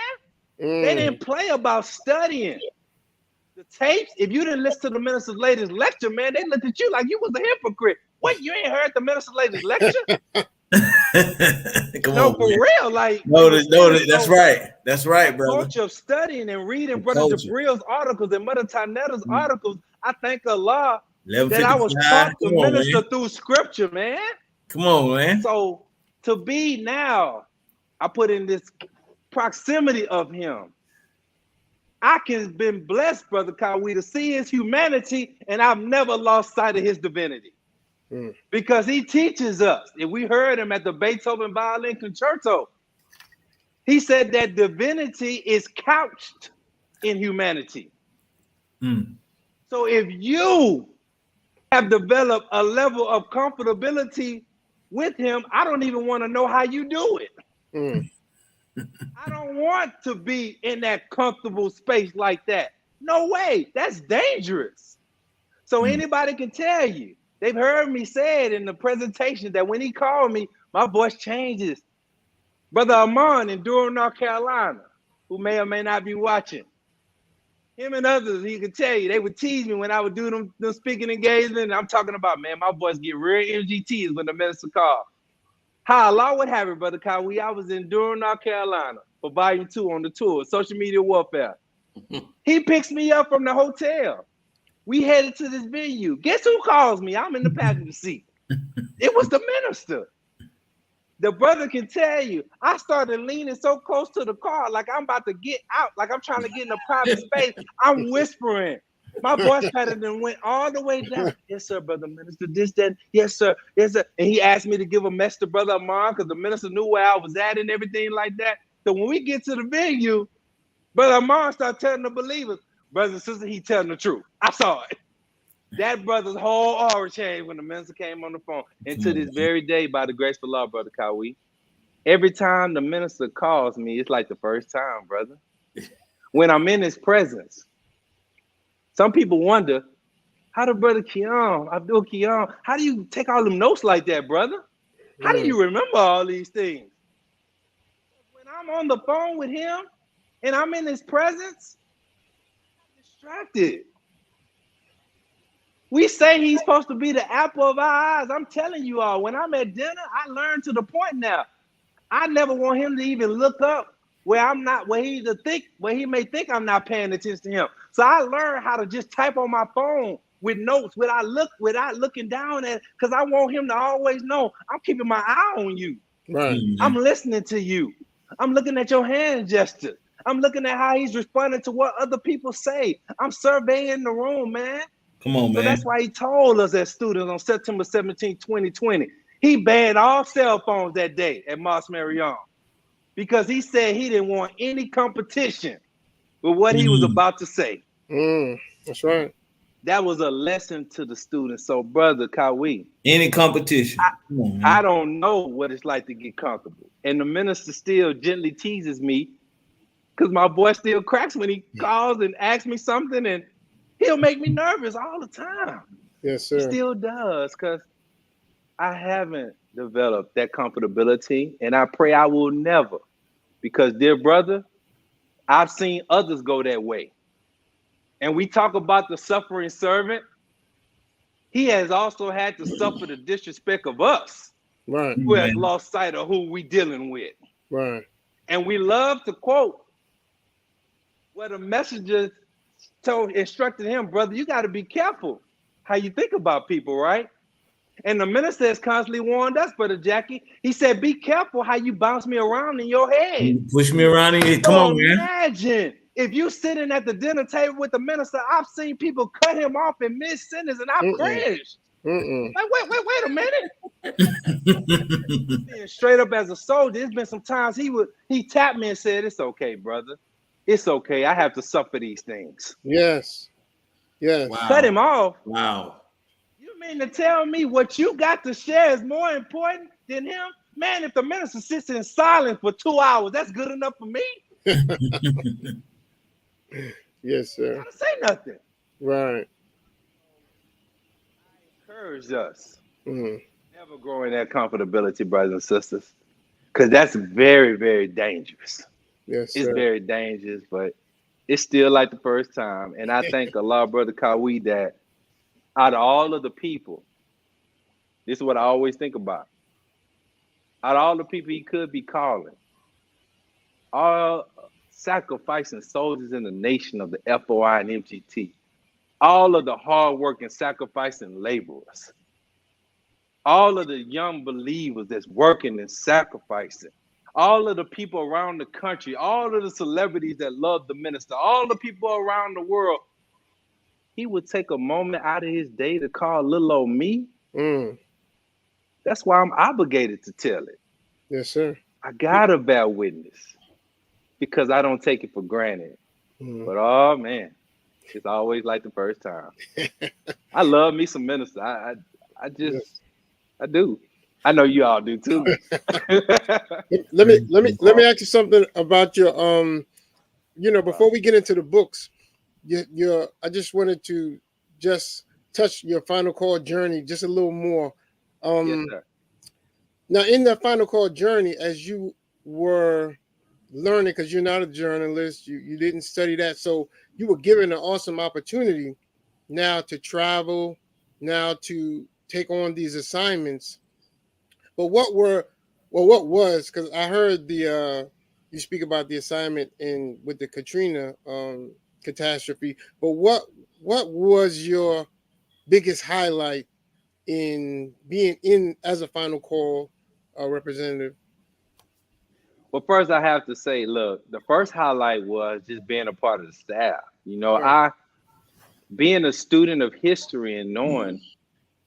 They didn't play about studying. The tapes, if you didn't listen to the minister's latest lecture, man, they looked at you like you was a hypocrite. What, you ain't heard the minister's latest lecture? Come No, on, for man. real. Like, No, that's so right. That's right, the brother. culture of studying and reading The Brother culture. Jabril's articles and Mother Tanetta's articles, I thank Allah that 11:55. I was taught to Come on, minister man. through scripture, man. Come on, man. So to be now, I put in this proximity of him. I can been blessed, Brother Kawi, to see his humanity, and I've never lost sight of his divinity. Because he teaches us, and we heard him at the Beethoven Violin Concerto. He said that divinity is couched in humanity. So if you have developed a level of comfortability with him, I don't even want to know how you do it. I don't want to be in that comfortable space like that. No way. That's dangerous. So anybody can tell you. They've heard me say it in the presentation that when he called me, my voice changes. Brother Amon in Durham, North Carolina, who may or may not be watching, him and others, he could tell you, they would tease me when I would do them speaking engagement. I'm talking about, man, my voice get real MGTs when the minister called. How Allah would have it, Brother Kawi. I was in Durham, North Carolina for volume 2 on the tour, Social Media Warfare. He picks me up from the hotel. We headed to this venue. Guess who calls me? I'm in the passenger seat. It was the minister. The brother can tell you, I started leaning so close to the car, like I'm about to get out, like I'm trying to get in a private space. I'm whispering. My voice pattern went all the way down. Yes, sir, brother minister. This, that. Yes, sir. Yes, sir. And he asked me to give a message to Brother Amon because the minister knew where I was at and everything like that. So when we get to the venue, Brother Amon started telling the believers, brothers and sisters, he telling the truth. I saw it. That brother's whole aura changed when the minister came on the phone. And to this very day, by the grace of Allah, Brother Kawi, every time the minister calls me, it's like the first time, brother. When I'm in his presence, some people wonder, how do Brother Keon, Abdul Keon, how do you take all them notes like that, brother? How do you remember all these things? When I'm on the phone with him and I'm in his presence, I'm distracted. We say he's supposed to be the apple of our eyes. I'm telling you all, when I'm at dinner, I learned to the point now. I never want him to even look up where I'm not, where he may think I'm not paying attention to him. So I learned how to just type on my phone with notes without looking down at it, because I want him to always know I'm keeping my eye on you. Right. I'm listening to you. I'm looking at your hand gesture. I'm looking at how he's responding to what other people say. I'm surveying the room, man. Come on, man. So that's why he told us as students on September 17, 2020, he banned all cell phones that day at Mos Marion because he said he didn't want any competition with what he was about to say. That's right. That was a lesson to the students. So, Brother Kawi, any competition. I don't know what it's like to get comfortable. And the minister still gently teases me because my voice still cracks when he calls and asks me something, and he'll make me nervous all the time. Yes, sir. He still does, because I haven't developed that comfortability, and I pray I will never. Because, dear brother, I've seen others go that way. And we talk about the suffering servant. He has also had to suffer the disrespect of us, Right. who has lost sight of who we dealing with. Right. And we love to quote what a messenger instructed him, brother, you got to be careful how you think about people, right? And the minister has constantly warned us, Brother Jackie. He said, be careful how you bounce me around in your head. You push me around in your head. Come on, man. Imagine if you sitting at the dinner table with the minister. I've seen people cut him off in mid-sentence, and I cringed. Like, wait a minute. Being straight up as a soldier, there's been some times he tapped me and said, it's okay, brother. It's okay. I have to suffer these things. Yes. Yes. Wow. Cut him off. Wow. You mean to tell me what you got to share is more important than him? Man, if the minister sits in silence for 2 hours, that's good enough for me. Yes, sir. I gotta say nothing. Right. Encourage us. Mm-hmm. Never grow in that comfortability, brothers and sisters, because that's very, very dangerous. Yes, It's sir. very dangerous, but it's still like the first time. And I thank Allah, Brother Kawi, that out of all of the people, this is what I always think about. Out of all the people he could be calling, all sacrificing soldiers in the nation of the FOI and MGT, all of the hardworking, sacrificing laborers, all of the young believers that's working and sacrificing, all of the people around the country, all of the celebrities that love the minister, all the people around the world, he would take a moment out of his day to call little old me. Mm. That's why I'm obligated to tell it. Yes, sir. I gotta bear witness because I don't take it for granted. Mm. But oh man, it's always like the first time. I love me some minister. I do. I know you all do too. let me ask you something about your before we get into the books, I just wanted to just touch your Final Call journey just a little more. Yes, sir. Now, in that Final Call journey, as you were learning, because you're not a journalist, you didn't study that, so you were given an awesome opportunity now to travel, now to take on these assignments. But what was, because I heard you speak about the assignment with the Katrina catastrophe, but what was your biggest highlight in being in as a Final Call representative? Well, first I have to say, look, the first highlight was just being a part of the staff. Right. Being a student of history and knowing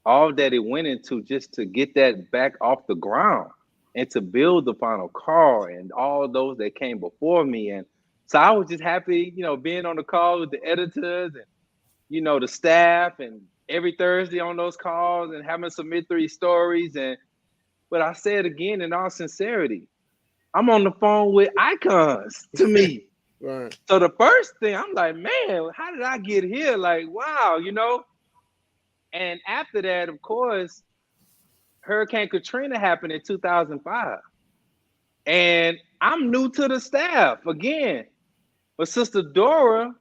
all that it went into just to get that back off the ground and to build the Final Call and all those that came before me. And so I was just happy, being on the call with the editors and, the staff, and every Thursday on those calls and having to submit 3 stories. But I say it again in all sincerity, I'm on the phone with icons to me. Right. So the first thing, I'm like, man, how did I get here? Like, wow, And after that, of course, Hurricane Katrina happened in 2005. And I'm new to the staff again. But Sister Dora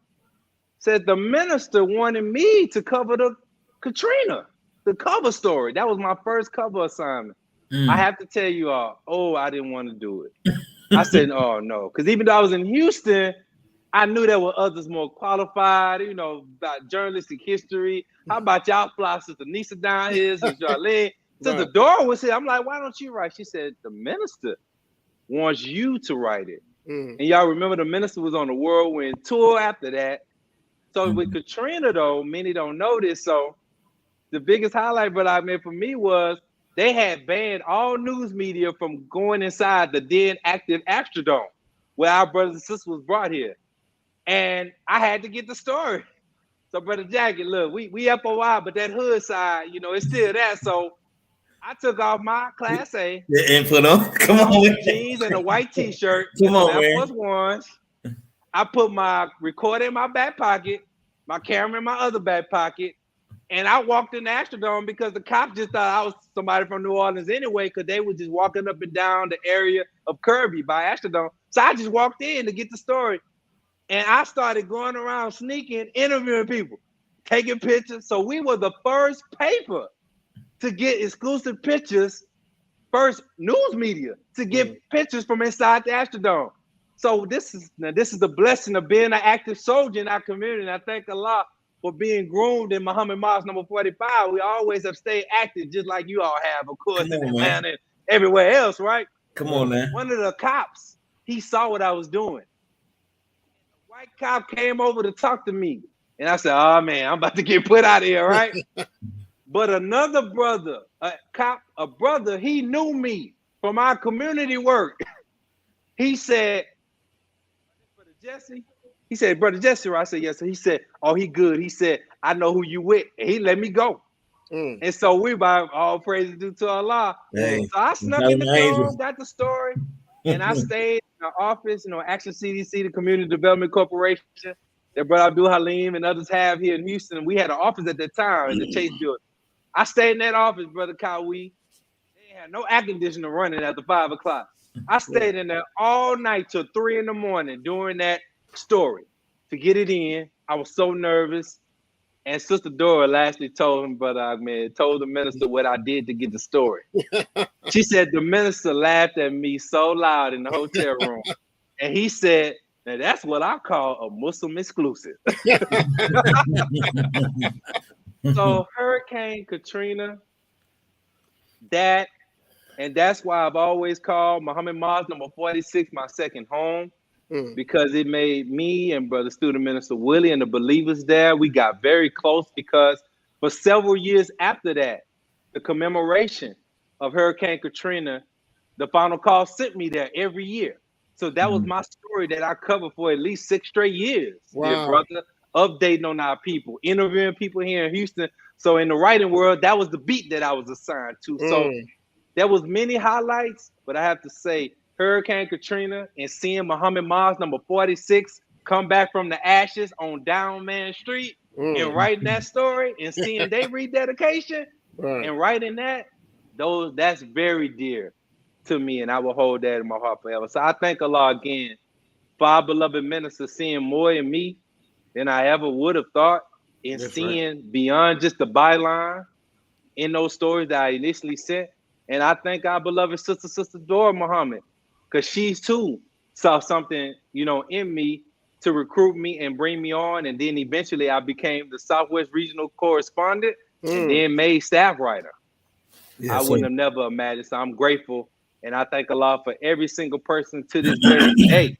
said the minister wanted me to cover the Katrina, the cover story. That was my first cover assignment. I have to tell you all, I didn't want to do it. I said, oh no, because even though I was in Houston, I knew there were others more qualified, about journalistic history. How about y'all fly Sister Nisa down here, Sister Charlene? Sister Dora was here. I'm like, why don't you write? She said, the minister wants you to write it. And y'all remember the minister was on the whirlwind tour after that. So with Katrina, though, many don't know this. So the biggest highlight, but I mean, for me was they had banned all news media from going inside the then active Astrodome, where our brothers and sisters was brought here. And I had to get the story. So, Brother Jackie, look, we FOI, but that hood side, it's still there. So I took off my Class A. And put on, come on, jeans and a white T-shirt. Come on, Air man. Force Ones. I put my recorder in my back pocket, my camera in my other back pocket, and I walked in the Astrodome because the cops just thought I was somebody from New Orleans anyway, because they were just walking up and down the area of Kirby by Astrodome. So I just walked in to get the story. And I started going around sneaking, interviewing people, taking pictures. So we were the first paper to get exclusive pictures, first news media to get pictures from inside the Astrodome. So this is the blessing of being an active soldier in our community. And I thank Allah for being groomed in Muhammad Mosque number 45. We always have stayed active, just like you all have, of course, in Atlanta and everywhere else, right? Come on, man. One of the cops, he saw what I was doing. White cop came over to talk to me. And I said, oh man, I'm about to get put out of here, right? But another brother, a brother, he knew me from our community work. He said, Brother Jesse? He said, Brother Jesse, I said, yes. He said, oh, he good. He said, I know who you with. And he let me go. And so we, by all praises due to Allah. Dang. So I snuck in the door, got the story, and I stayed in the office, Action CDC, the Community Development Corporation. that Brother Abdul Halim and others have here in Houston. We had an office at that time in the Chase building. I stayed in that office, Brother Kawi. They had no air conditioner running after 5 o'clock. I stayed in there all night till 3 in the morning doing that story to get it in. I was so nervous. And Sister Dora lastly told him, Brother Ahmed, told the minister what I did to get the story. She said the minister laughed at me so loud in the hotel room. And he said, now that's what I call a Muslim exclusive. So Hurricane Katrina, that's why I've always called Muhammad Mosque number 46 my second home. Because it made me and Brother Student Minister Willie and the believers there, we got very close because for several years after that, the commemoration of Hurricane Katrina, the Final Call sent me there every year. So that was my story that I covered for at least 6 straight years. Wow. Dear brother, updating on our people, interviewing people here in Houston. So in the writing world, that was the beat that I was assigned to. So there was many highlights, but I have to say, Hurricane Katrina and seeing Muhammad Mosque number 46 come back from the ashes on Down Man Street and writing that story and seeing they rededication and writing that's very dear to me, and I will hold that in my heart forever. So I thank Allah again for our beloved minister seeing more in me than I ever would have thought, and seeing beyond just the byline in those stories that I initially sent. And I thank our beloved Sister Dora Muhammad, because she too saw something, in me to recruit me and bring me on. And then eventually I became the Southwest Regional Correspondent and then made staff writer. I wouldn't have never imagined. So I'm grateful. And I thank Allah for every single person to this very day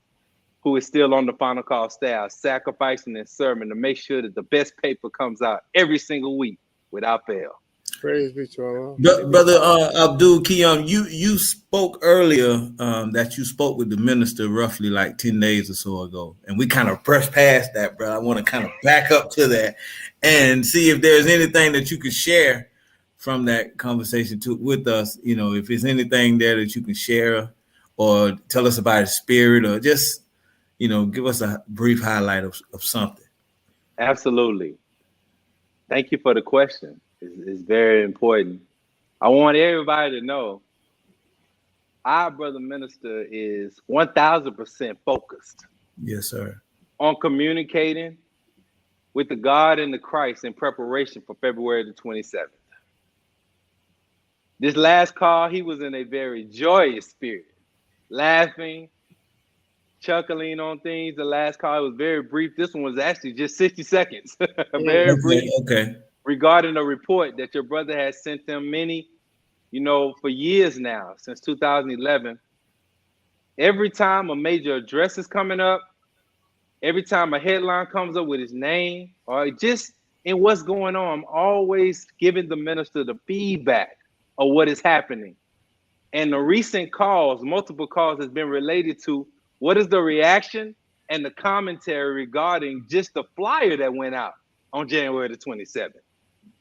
who is still on the Final Call staff, sacrificing and serving to make sure that the best paper comes out every single week without fail. Praise be to Allah. Brother Abdul Qiyam, you spoke earlier that you spoke with the minister roughly like 10 days or so ago, and we kind of brushed past that, bro. I want to kind of back up to that and see if there's anything that you could share from that conversation with us. If there's anything there that you can share or tell us about his spirit, or just, give us a brief highlight of something. Absolutely. Thank you for the question. It's very important. I want everybody to know our brother minister is 1000% focused. Yes, sir. On communicating with the God and the Christ in preparation for February the 27th. This last call, he was in a very joyous spirit, laughing, chuckling on things. The last call was very brief. This one was actually just 60 seconds. Very brief. Okay. Regarding a report that your brother has sent them many, for years now, since 2011. Every time a major address is coming up, every time a headline comes up with his name, or just in what's going on, I'm always giving the minister the feedback of what is happening. And the recent calls, multiple calls, has been related to what is the reaction and the commentary regarding just the flyer that went out on January the 27th.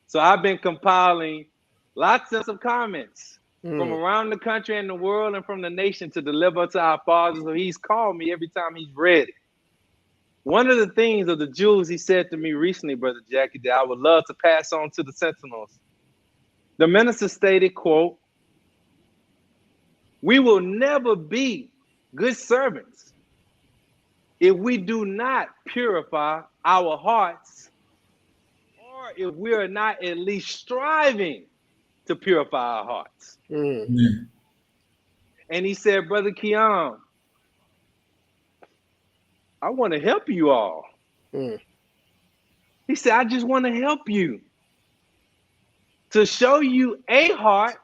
So I've been compiling lots of comments from around the country and the world and from the nation to deliver to our Father. So he's called me every time he's read it. One of the things of the jewels he said to me recently, Brother Jackie, that I would love to pass on to the Sentinels. The minister stated, quote, "We will never be good servants if we do not purify our hearts, if we are not at least striving to purify our hearts." And he said, Brother Qiyam, I want to help you all. He said, I just want to help you to show you a heart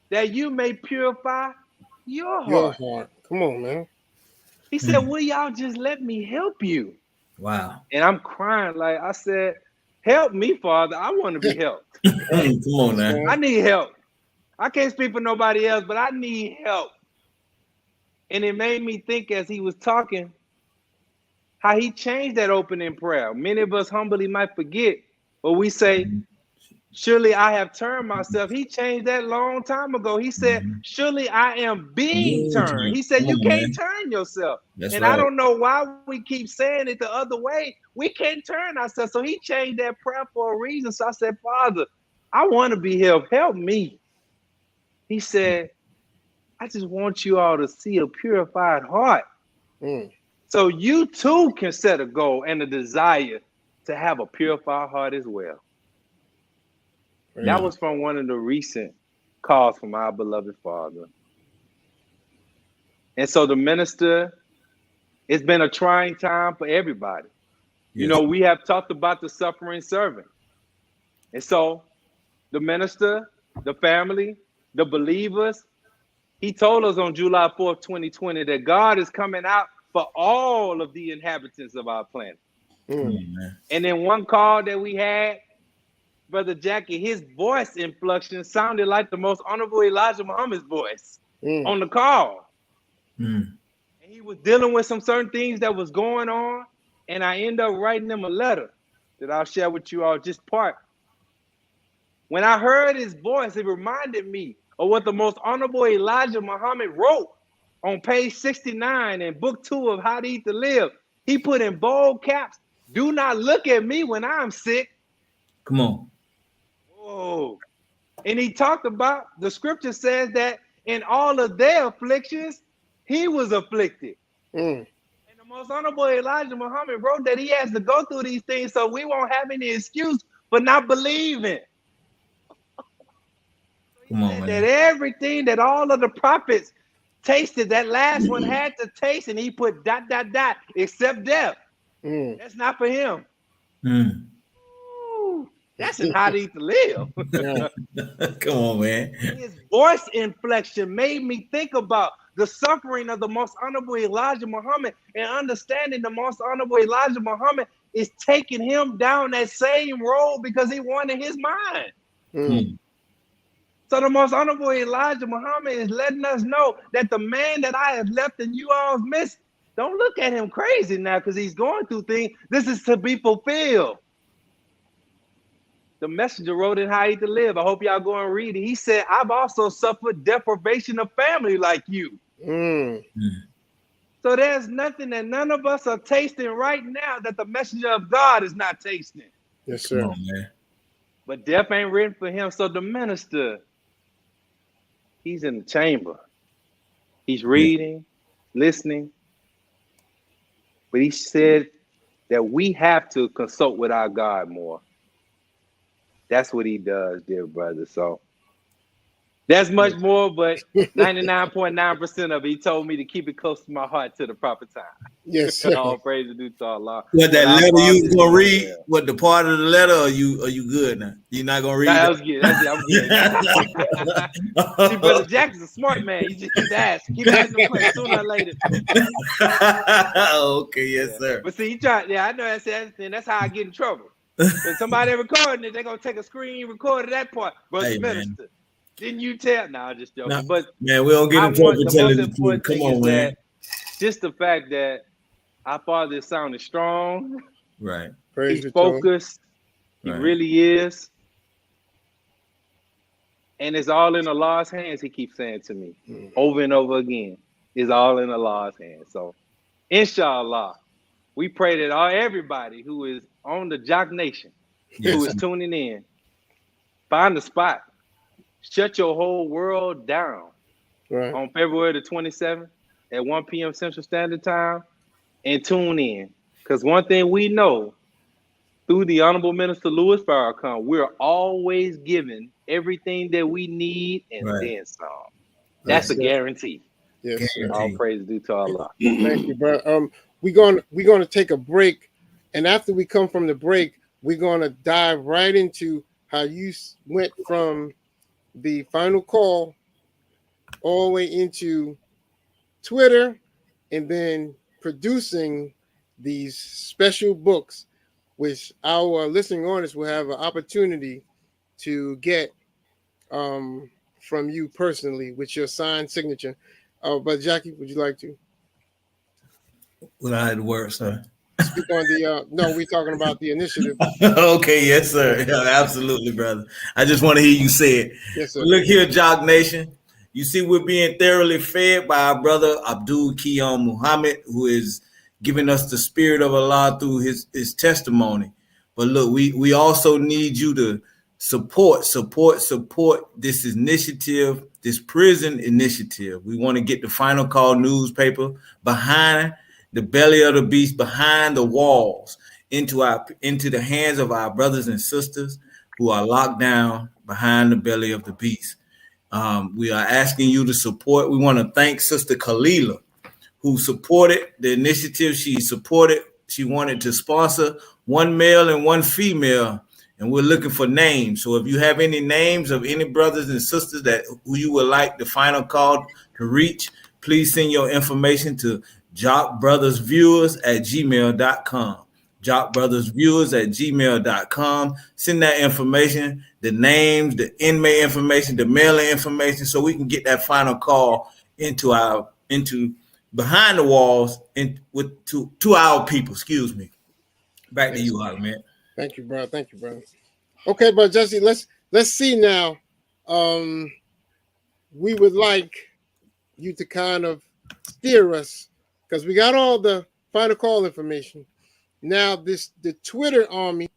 that you may purify your heart. Come on, man. He said, will y'all just let me help you? Wow. And I'm crying. Like I said, help me, Father. I want to be helped. Come on now. I need help. I can't speak for nobody else, but I need help. And it made me think as he was talking, how he changed that opening prayer. Many of us humbly might forget, but we say, surely I have turned myself. He changed that long time ago. He said, surely I am being turned. He said, Come you on, can't man. turn yourself. That's And right. I don't know why we keep saying it the other way. We can't turn ourselves. So he changed that prayer for a reason. So I said, Father, I want to be helped. Help me. He said, I just want you all to see a purified heart. So you too can set a goal and a desire to have a purified heart as well. That was from one of the recent calls from our beloved Father. And so the minister, it's been a trying time for everybody. Yes. You know, we have talked about the suffering servant. And so the minister, the family, the believers, he told us on July 4th, 2020, that God is coming out for all of the inhabitants of our planet. And in one call that we had, Brother Jackie, his voice inflection sounded like the most honorable Elijah Muhammad's voice on the call. And he was dealing with some certain things that was going on. And I ended up writing him a letter that I'll share with you all just part. When I heard his voice, it reminded me of what the most honorable Elijah Muhammad wrote on page 69 in book 2 of How to Eat to Live. He put in bold caps, do not look at me when I'm sick. Come on. Whoa. And he talked about, the scripture says that in all of their afflictions, he was afflicted. And the most honorable Elijah Muhammad wrote that he has to go through these things so we won't have any excuse for not believing. Come on, man. That everything that all of the prophets tasted, that last one had to taste, and he put ... except death. That's not for him. Ooh, that's in How to Eat to Live. Come on, man. His voice inflection made me think about the suffering of the most honorable Elijah Muhammad, and understanding the most honorable Elijah Muhammad is taking him down that same road because he wanted his mind. So the most honorable Elijah Muhammad is letting us know that the man that I have left in you all's midst, don't look at him crazy now because he's going through things. This is to be fulfilled. The messenger wrote in How to Eat to Live. I hope y'all go and read it. He said, I've also suffered deprivation of family like you. So there's nothing that none of us are tasting right now that the messenger of God is not tasting. Yes, sir. Come on, man. But death ain't written for him. So the minister, he's in the chamber. He's reading, listening. But he said that we have to consult with our God more. That's what he does, dear brother. So that's much more, but 99.9% of it, he told me to keep it close to my heart to the proper time. Yes, sir. All praise to do to Allah. What that But letter our you was Father gonna is read? well. What the part of the letter? Or you good now? You not gonna read That it? was good. That's it. I'm good. See, Brother Jackson's a smart man. He just keep asking the question sooner or later. Okay, yes, sir. But see, he tried. Yeah, I know that's everything. That's how I get in trouble. When somebody recording it, they're gonna take a screen record of that part. Brother Hey, Minister, man. didn't you tell? No, I'm just joking. Nah, But man, we don't get in trouble the telling most the truth. important Come thing on, is man. that just the fact that our Father is sounding strong. Right. Praise He's the Lord. focused. He Right. really is. And it's all in Allah's hands, he keeps saying to me over and over again. It's all in Allah's hands. So, inshallah, we pray that everybody who is on the Jock Nation, who is tuning in, find a spot. Shut your whole world down on February the 27th at 1 p.m. Central Standard Time and tune in. Because one thing we know, through the Honorable Minister Louis Farrakhan, we're always given everything that we need and then some. That's a guarantee. Yes, sir. All praise due to Allah. Thank you, bro. We're gonna take a break, and after we come from the break, we're gonna dive right into how you went from the final call all the way into Twitter, and then producing these special books, which our listening audience will have an opportunity to get from you personally with your signed signature. But Jackie, would you like to? Well, I had to work, sir. speak on the no, we're talking about the initiative. Okay, yes, sir. Yeah, absolutely, brother. I just want to hear you say it. Yes, sir. Look here, Jock Nation. You see, we're being thoroughly fed by our brother Abdul Qiyam Muhammad, who is giving us the spirit of Allah through his testimony. But look, we also need you to support this initiative, this prison initiative. We want to get the Final Call newspaper behind the belly of the beast, behind the walls, into the hands of our brothers and sisters who are locked down behind the belly of the beast. We are asking you to support. We want to thank Sister Kalila, who supported the initiative. She wanted to sponsor one male and one female, and we're looking for names. So if you have any names of any brothers and sisters who you would like the Final Call to reach, please send your information to jockbrothersviewers@gmail.com. jockbrothersviewers@gmail.com. Send that information, the names, the inmate information, the mailing information, so we can get that Final Call into behind the walls to our people. Excuse me. Back to you, Hawk, man. Thank you, bro. Thank you, bro. Okay, but Jesse, let's see now. We would like you to kind of steer us, because we got all the Final Call information. Now, the Twitter army,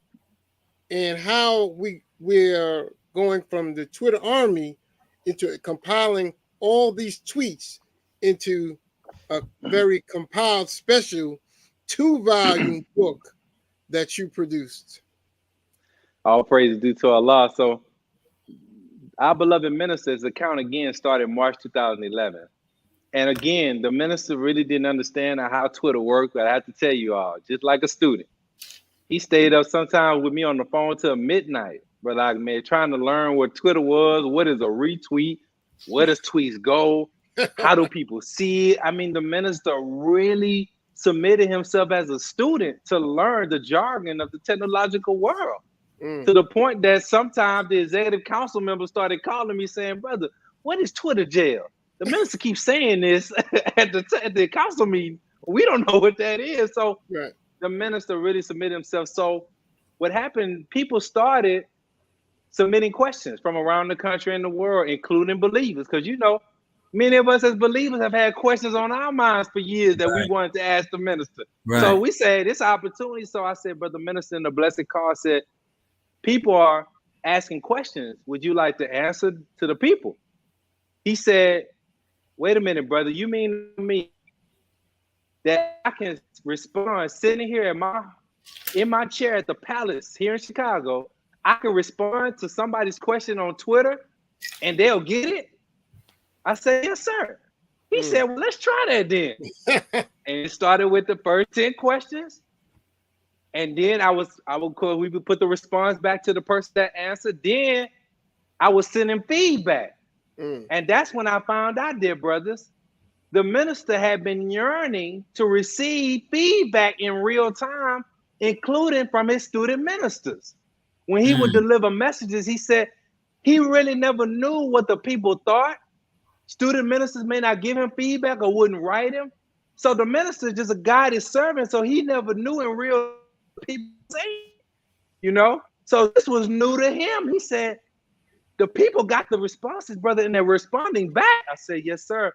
and how we're going from the Twitter army into compiling all these tweets into a very compiled special 2-volume book that you produced. All praise is due to Allah. So our beloved minister's account again started March 2011. And again, the minister really didn't understand how Twitter worked, but I have to tell you all, just like a student, he stayed up sometimes with me on the phone till midnight, brother Ahmed, trying to learn what Twitter was, what is a retweet, where does tweets go, how do people see it? I mean, the minister really submitted himself as a student to learn the jargon of the technological world, to the point that sometimes the executive council members started calling me saying, brother, what is Twitter jail? The minister keeps saying this at the council meeting. We don't know what that is. So right. The minister really submitted himself. So what happened, people started submitting questions from around the country and the world, including believers. Because, you know, many of us as believers have had questions on our minds for years that we wanted to ask the minister. Right. So we said, this opportunity. So I said, brother minister in the blessed call said, people are asking questions. Would you like to answer to the people? He said, wait a minute, brother. You mean to me that I can respond sitting here in my chair at the palace here in Chicago? I can respond to somebody's question on Twitter and they'll get it? I said, yes, sir. He said, well, let's try that then. And it started with the first 10 questions. And then we would put the response back to the person that answered. Then I was sending feedback. And that's when I found out, dear brothers, the minister had been yearning to receive feedback in real time, including from his student ministers. When he would deliver messages, he said he really never knew what the people thought. Student ministers may not give him feedback or wouldn't write him. So the minister is just a guided servant. So he never knew in real people saying, you know? So this was new to him. He said, the people got the responses, brother, and they're responding back. I said, yes, sir.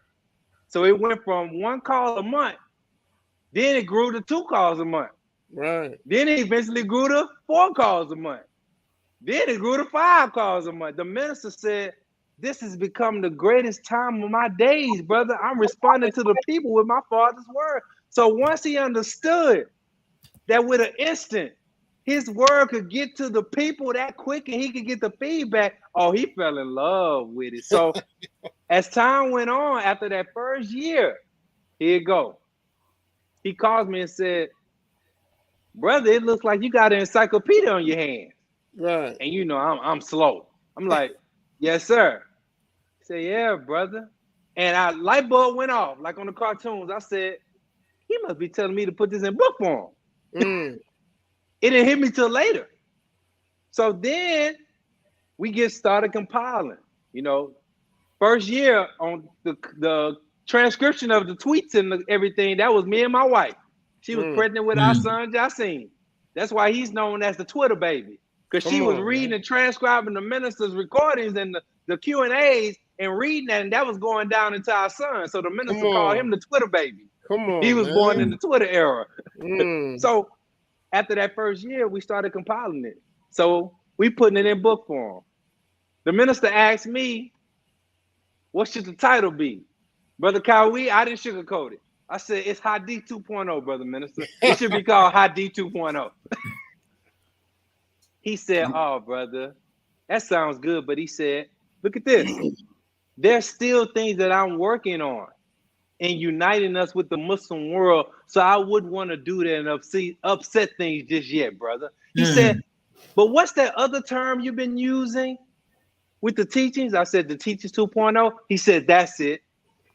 So it went from 1 call a month. Then it grew to 2 calls a month. Right. Then it eventually grew to 4 calls a month. Then it grew to 5 calls a month. The minister said, this has become the greatest time of my days, brother. I'm responding to the people with my Father's word. So once he understood that with an instant, his word could get to the people that quick and he could get the feedback, oh, he fell in love with it. So as time went on, after that first year, here you go. He called me and said, brother, it looks like you got an encyclopedia on your hands. Right. And you know, I'm slow. I'm like, yes, sir. He said, yeah, brother. And our light bulb went off, like on the cartoons. I said, he must be telling me to put this in book form. It didn't hit me till later. So then we get started compiling. You know, first year on the transcription of the tweets and everything, that was me and my wife. She was pregnant with our son, Jacine. That's why he's known as the Twitter baby. Because she was reading and transcribing the minister's recordings and the Q&As and reading that, and that was going down into our son. So the minister called him the Twitter baby. He was born in the Twitter era. So after that first year, we started compiling it. So we putting it in book form. The minister asked me, what should the title be? Brother Kawhi, I didn't sugarcoat it. I said, it's Hadith 2.0, brother minister. It should be called Hadith 2.0. He said, oh, brother, that sounds good. But he said, look at this. There's still things that I'm working on in uniting us with the Muslim world. So I wouldn't want to do that and upset things just yet, brother. He said, but what's that other term you've been using with the teachings? I said, the Teachers 2.0. He said, that's it.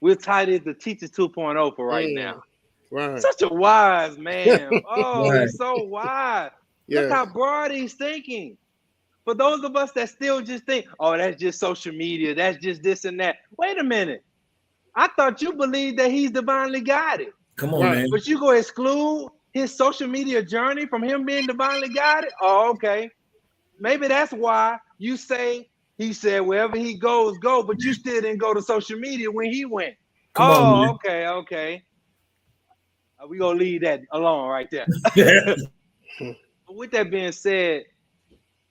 We'll title it the Teachers 2.0 for right now. Right. Such a wise man. Oh, he's so wise. Look how broad he's thinking. For those of us that still just think, oh, that's just social media. That's just this and that. Wait a minute. I thought you believed that he's divinely guided. Come on, man. But you go exclude his social media journey from him being divinely guided? Oh, okay. Maybe that's why you say he said wherever he goes, go, but you still didn't go to social media when he went. Come on, man. Okay. We're going to leave that alone right there. But with that being said,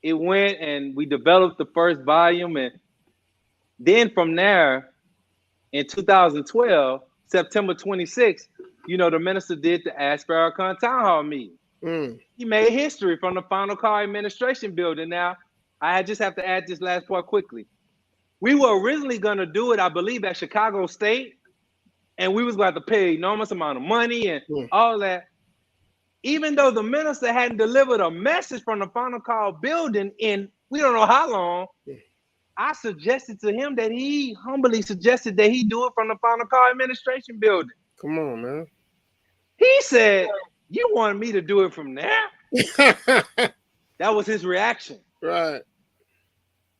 it went and we developed the first volume. And then from there, in 2012, September 26th, the minister did the Ask Farrakhan Town Hall meeting. He made history from the Final Call Administration Building. Now, I just have to add this last part quickly. We were originally going to do it, I believe, at Chicago State, and we was going to have to pay an enormous amount of money and all that. Even though the minister hadn't delivered a message from the Final Call building in we don't know how long, I suggested to him that he humbly suggested that he do it from the Final Call Administration Building. Come on, man. He said, you wanted me to do it from there? That was his reaction. Right.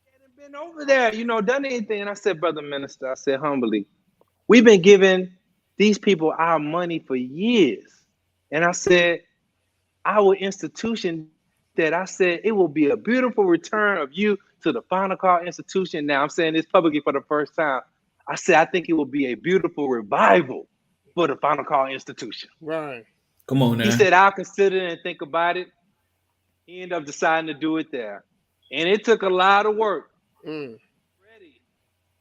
He hadn't been over there, done anything. And I said, brother minister, I said humbly, we've been giving these people our money for years. And I said, our institution, that I said, it will be a beautiful return of you to the Final Call institution. Now I'm saying this publicly for the first time. I said, I think it will be a beautiful revival for the Final Call institution. Right. Come on now. He said, I'll consider it and think about it. He ended up deciding to do it there. And it took a lot of work. Ready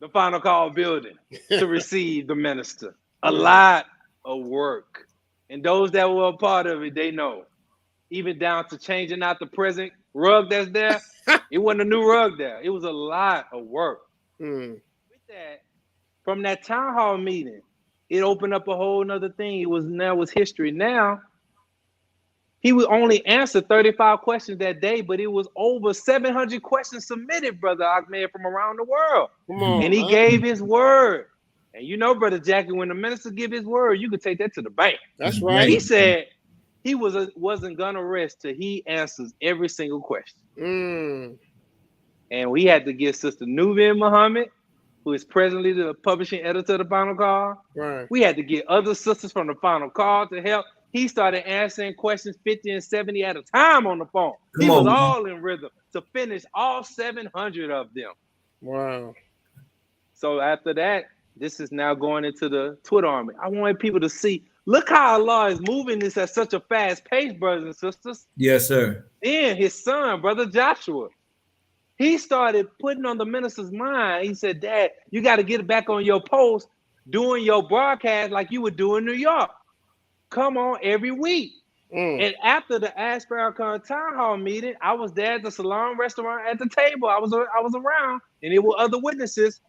the Final Call building to receive the minister. A lot of work. And those that were a part of it, they know. Even down to changing out the present rug that's there. It wasn't a new rug there. It was a lot of work. With that, from that town hall meeting, it opened up a whole nother thing. It was history. Now, he would only answer 35 questions that day, but it was over 700 questions submitted, Brother Ahmed, from around the world. Come on, and he gave his word. And Brother Jackie, when the minister give his word, you could take that to the bank. That's right. He said he wasn't gonna rest till he answers every single question. And we had to get Sister Nubian Muhammad, who is presently the publishing editor of the Final Call. Right. We had to get other sisters from the Final Call to help. He started answering questions 50 and 70 at a time on the phone. He was all in rhythm to finish all 700 of them. Wow. So after that, this is now going into the Twitter army. I wanted people to see, look how Allah is moving this at such a fast pace, brothers and sisters. Yes, sir. Then his son, Brother Joshua, he started putting on the minister's mind. He said, Dad, you got to get back on your post, doing your broadcast like you would do in New York. Come on every week. And after the Ask Farrakhan Town Hall meeting, I was there at the Salon restaurant at the table. I was around, and it were other witnesses.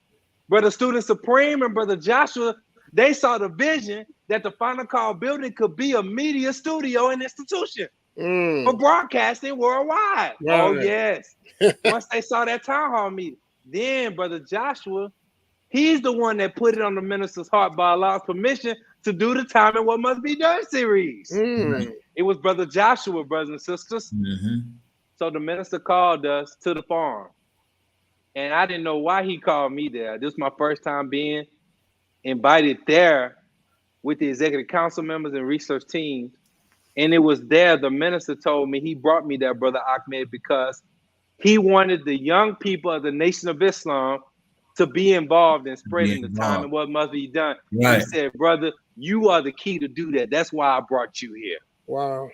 Brother Student Supreme and Brother Joshua, they saw the vision that the Final Call building could be a media studio and institution for broadcasting worldwide. Right. Oh, yes. Once they saw that town hall meeting, then Brother Joshua, he's the one that put it on the minister's heart by Allah's permission to do the Time and What Must Be Done series. It was Brother Joshua, brothers and sisters. So the minister called us to the farm. And I didn't know why he called me there. This was my first time being invited there with the executive council members and research teams. And it was there, the minister told me, he brought me there, Brother Ahmed, because he wanted the young people of the Nation of Islam to be involved in spreading the time and what must be done. Right. He said, brother, you are the key to do that. That's why I brought you here. Wow.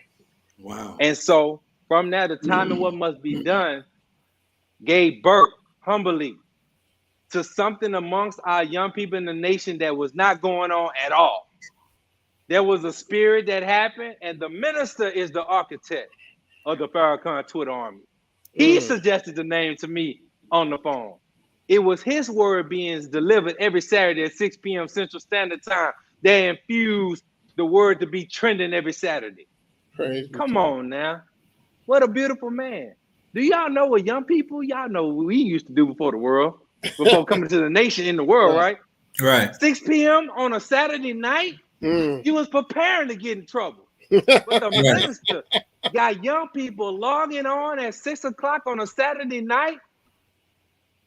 Wow. And so from that, the time and what must be done gave birth humbly to something amongst our young people in the nation that was not going on at all. There was a spirit that happened, and the minister is the architect of the Farrakhan Twitter army. He suggested the name to me on the phone. It was his word being delivered every Saturday at 6 p.m. Central Standard Time. They infused the word to be trending every Saturday. Come on now. What a beautiful man. Do y'all know what young people, y'all know what we used to do before the world, before coming to the nation in the world, right? Right. 6 p.m. on a Saturday night, he was preparing to get in trouble. But the minister got young people logging on at 6 o'clock on a Saturday night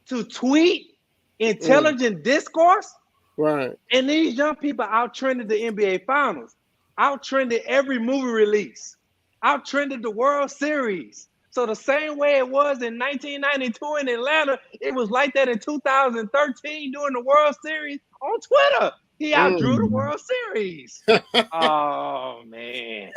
to tweet intelligent discourse. Right. And these young people out-trended the NBA Finals, out-trended every movie release, out-trended the World Series. So the same way it was in 1992 in Atlanta, it was like that in 2013 during the World Series on Twitter. He outdrew the World Series. Oh, man.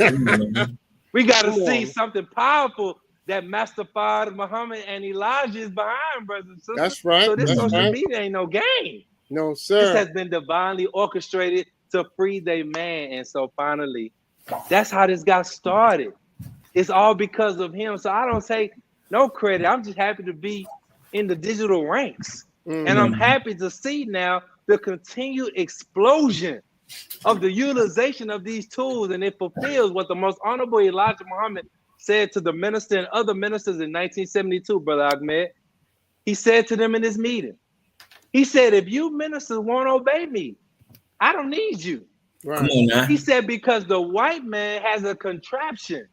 We got to see something powerful that Master Fard, Muhammad, and Elijah is behind, brothers and sisters. That's right. So this That's social right. media ain't no game. No, sir. This has been divinely orchestrated to free their man. And so finally, that's how this got started. It's all because of him. So I don't take no credit. I'm just happy to be in the digital ranks. And I'm happy to see now the continued explosion of the utilization of these tools. And it fulfills what the most honorable Elijah Muhammad said to the minister and other ministers in 1972, Brother Ahmed. He said to them in this meeting, he said, if you ministers won't obey me, I don't need you. Right. Come on now. He said, because the white man has a contraption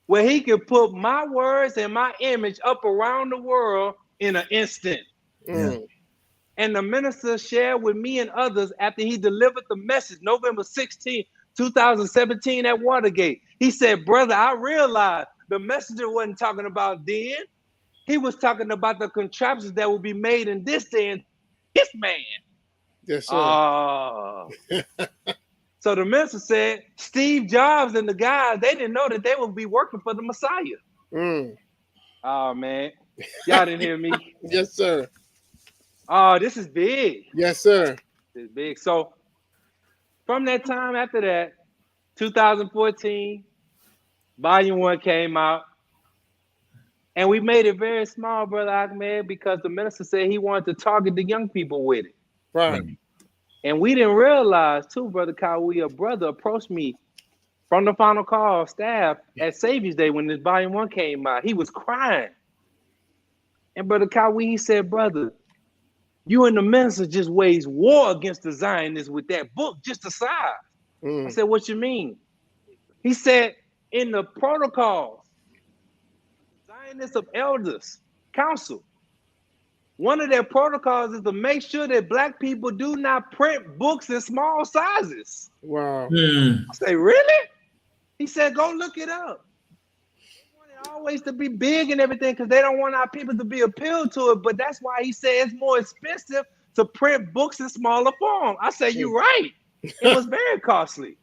where he can put my words and my image up around the world in an instant. And the minister shared with me and others after he delivered the message November 16, 2017 at Watergate. He said, brother, I realized the messenger wasn't talking about then. He was talking about the contraptions that will be made in this day and this man. Yes, sir. So the minister said, Steve Jobs and the guys, they didn't know that they would be working for the Messiah. Oh, man. Y'all didn't hear me? Yes, sir. Oh, this is big. Yes, sir. This is big. So from that time after that, 2014, Volume 1 came out. And we made it very small, Brother Ahmed, because the minister said he wanted to target the young people with it. Right. And we didn't realize, too, Brother Kawi, a brother approached me from the Final Call staff at Savior's Day when this Volume 1 came out. He was crying. And Brother Kawi, he said, brother, you and the minister just waged war against the Zionists with that book just aside. I said, what you mean? He said, in the protocols, Zionist of Elders Council, one of their protocols is to make sure that Black people do not print books in small sizes. Wow. I say, really? He said, go look it up. They want it always to be big and everything because they don't want our people to be appealed to it. But that's why he said it's more expensive to print books in smaller form. I say, you're right. It was very costly.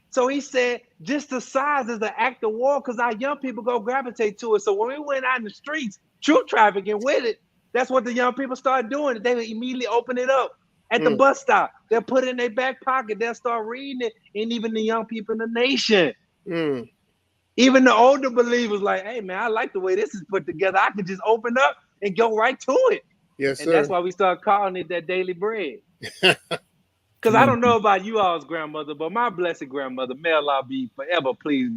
So he said, just the size is an act of war because our young people go gravitate to it. So when we went out in the streets, truth trafficking with it, that's what the young people started doing. They would immediately open it up at the bus stop. They'll put it in their back pocket. They'll start reading it. And even the young people in the nation, even the older believers like, hey, man, I like the way this is put together. I could just open up and go right to it. Yes, and sir. That's why we started calling it that daily bread. Because I don't know about you all's grandmother, but my blessed grandmother, may Allah be forever pleased.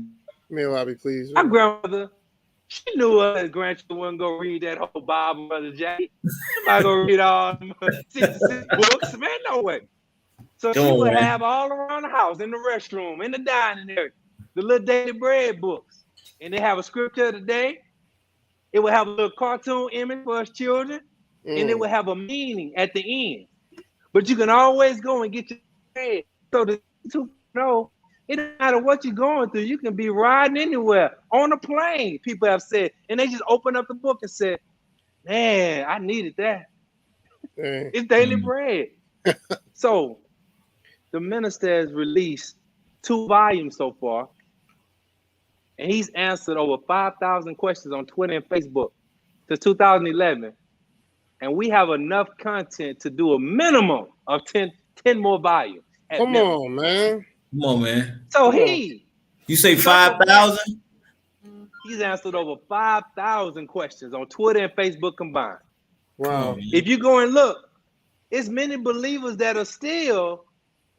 May Allah be pleased. My grandmother, she knew her grandchildren wasn't going to read that whole Bible, Brother Jackie. I'm not going to read all them 66 books. Man, no way. So she would have all around the house, in the restroom, in the dining area, the little daily bread books. And they have a scripture of the day. It would have a little cartoon image for us children. And it would have a meaning at the end. But you can always go and get your bread. So the to know It doesn't matter what you're going through. You can be riding anywhere, on a plane, people have said. And they just open up the book and said, man, I needed that. It's daily bread. So the minister has released 2 volumes so far. And he's answered over 5,000 questions on Twitter and Facebook since 2011. And we have enough content to do a minimum of 10 more volumes. Come on, man. Come on, man. So you say 5,000? He's answered over 5,000 questions on Twitter and Facebook combined. Wow. If you go and look, it's many believers that are still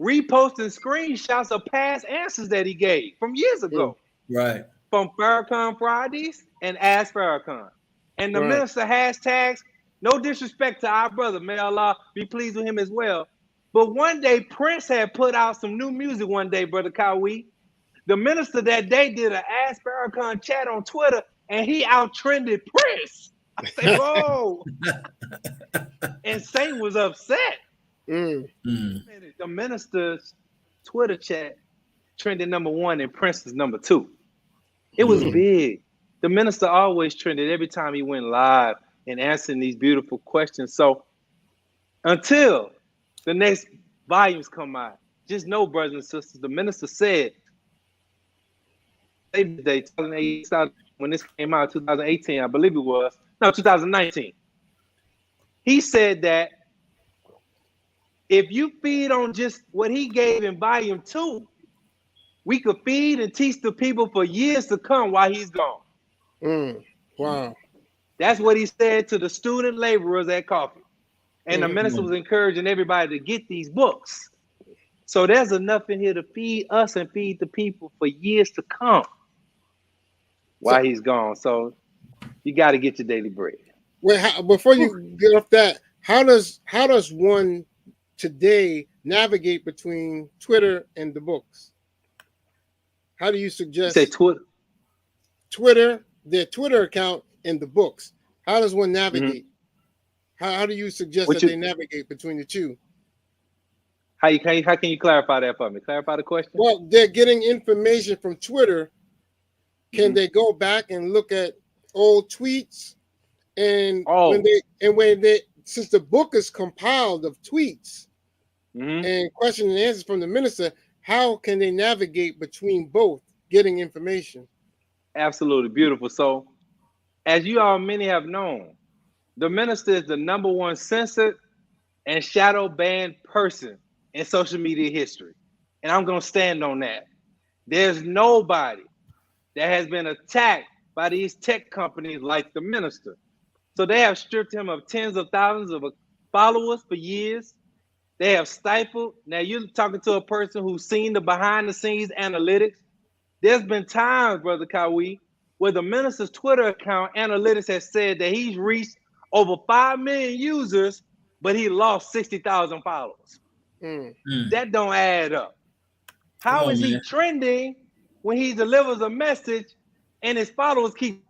reposting screenshots of past answers that he gave from years ago. Right. From Farrakhan Fridays and Ask Farrakhan. And the minister hashtags, no disrespect to our brother, may Allah be pleased with him as well. But one day, Prince had put out some new music one day, Brother Kawi. The minister that day did an Ask Farrakhan chat on Twitter, and he out-trended Prince. I said, whoa. And Saint was upset. The minister's Twitter chat trended #1 and Prince's #2. It was big. The minister always trended every time he went live and answering these beautiful questions. So until the next volumes come out, just know, brothers and sisters, the minister said, when this came out, 2018, I believe it was, no, 2019. He said that if you feed on just what he gave in volume 2, we could feed and teach the people for years to come while he's gone. Wow. That's what he said to the student laborers at Coffee. And the minister was encouraging everybody to get these books. So there's enough in here to feed us and feed the people for years to come while he's gone. So you got to get your daily bread. Well, before you get off that, how does one today navigate between Twitter and the books? How do you suggest? You say Twitter, their Twitter account, and the books. How does one navigate? How do you suggest they navigate between the two? How can you clarify that for me? Clarify the question. Well, they're getting information from Twitter. Can they go back and look at old tweets? And when they since the book is compiled of tweets and questions and answers from the minister, how can they navigate between both, getting information? Absolutely beautiful. So, as you all many have known, the minister is the #1 censored and shadow banned person in social media history. And I'm going to stand on that. There's nobody that has been attacked by these tech companies like the minister. So they have stripped him of tens of thousands of followers for years. They have stifled. Now you're talking to a person who's seen the behind the scenes analytics. There's been times, Brother Kawi, where the minister's Twitter account analytics has said that he's reached over 5 million users, but he lost 60,000 followers. That don't add up. How is he trending when he delivers a message and his followers keep?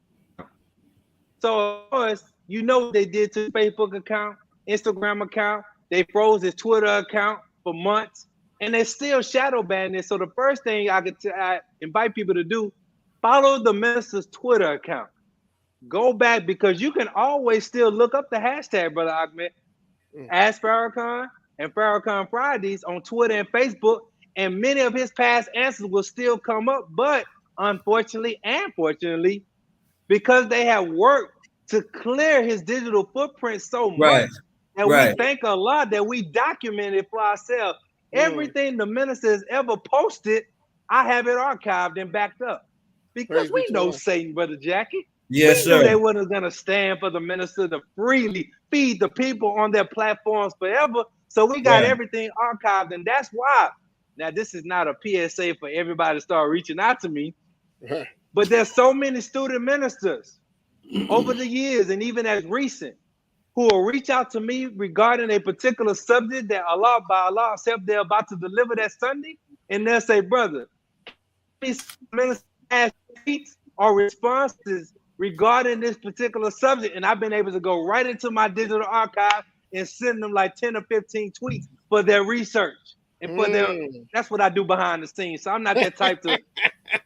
So of course, you know what they did to his Facebook account, Instagram account. They froze his Twitter account for months, and they're still shadow banning it. So the first thing I invite people to do, follow the minister's Twitter account. Go back, because you can always still look up the hashtag, Brother Ahmed. Ask Farrakhan and Farrakhan Fridays on Twitter and Facebook, and many of his past answers will still come up. But unfortunately and fortunately, because they have worked to clear his digital footprint so much, and we thank Allah that we document it for ourselves. Everything the minister has ever posted, I have it archived and backed up. Because we know Satan, Brother Jackie. Yes, we knew sir. they wasn't going to stand for the minister to freely feed the people on their platforms forever. So we got everything archived. And that's why, now this is not a PSA for everybody to start reaching out to me, but there's so many student ministers over the years, and even as recent, who will reach out to me regarding a particular subject that Allah, by Allah's help, they're about to deliver that Sunday. And they'll say, brother, these ministers ask tweets or responses regarding this particular subject. And I've been able to go right into my digital archive and send them like 10 or 15 tweets for their research. and put them. That's what I do behind the scenes. So I'm not that type to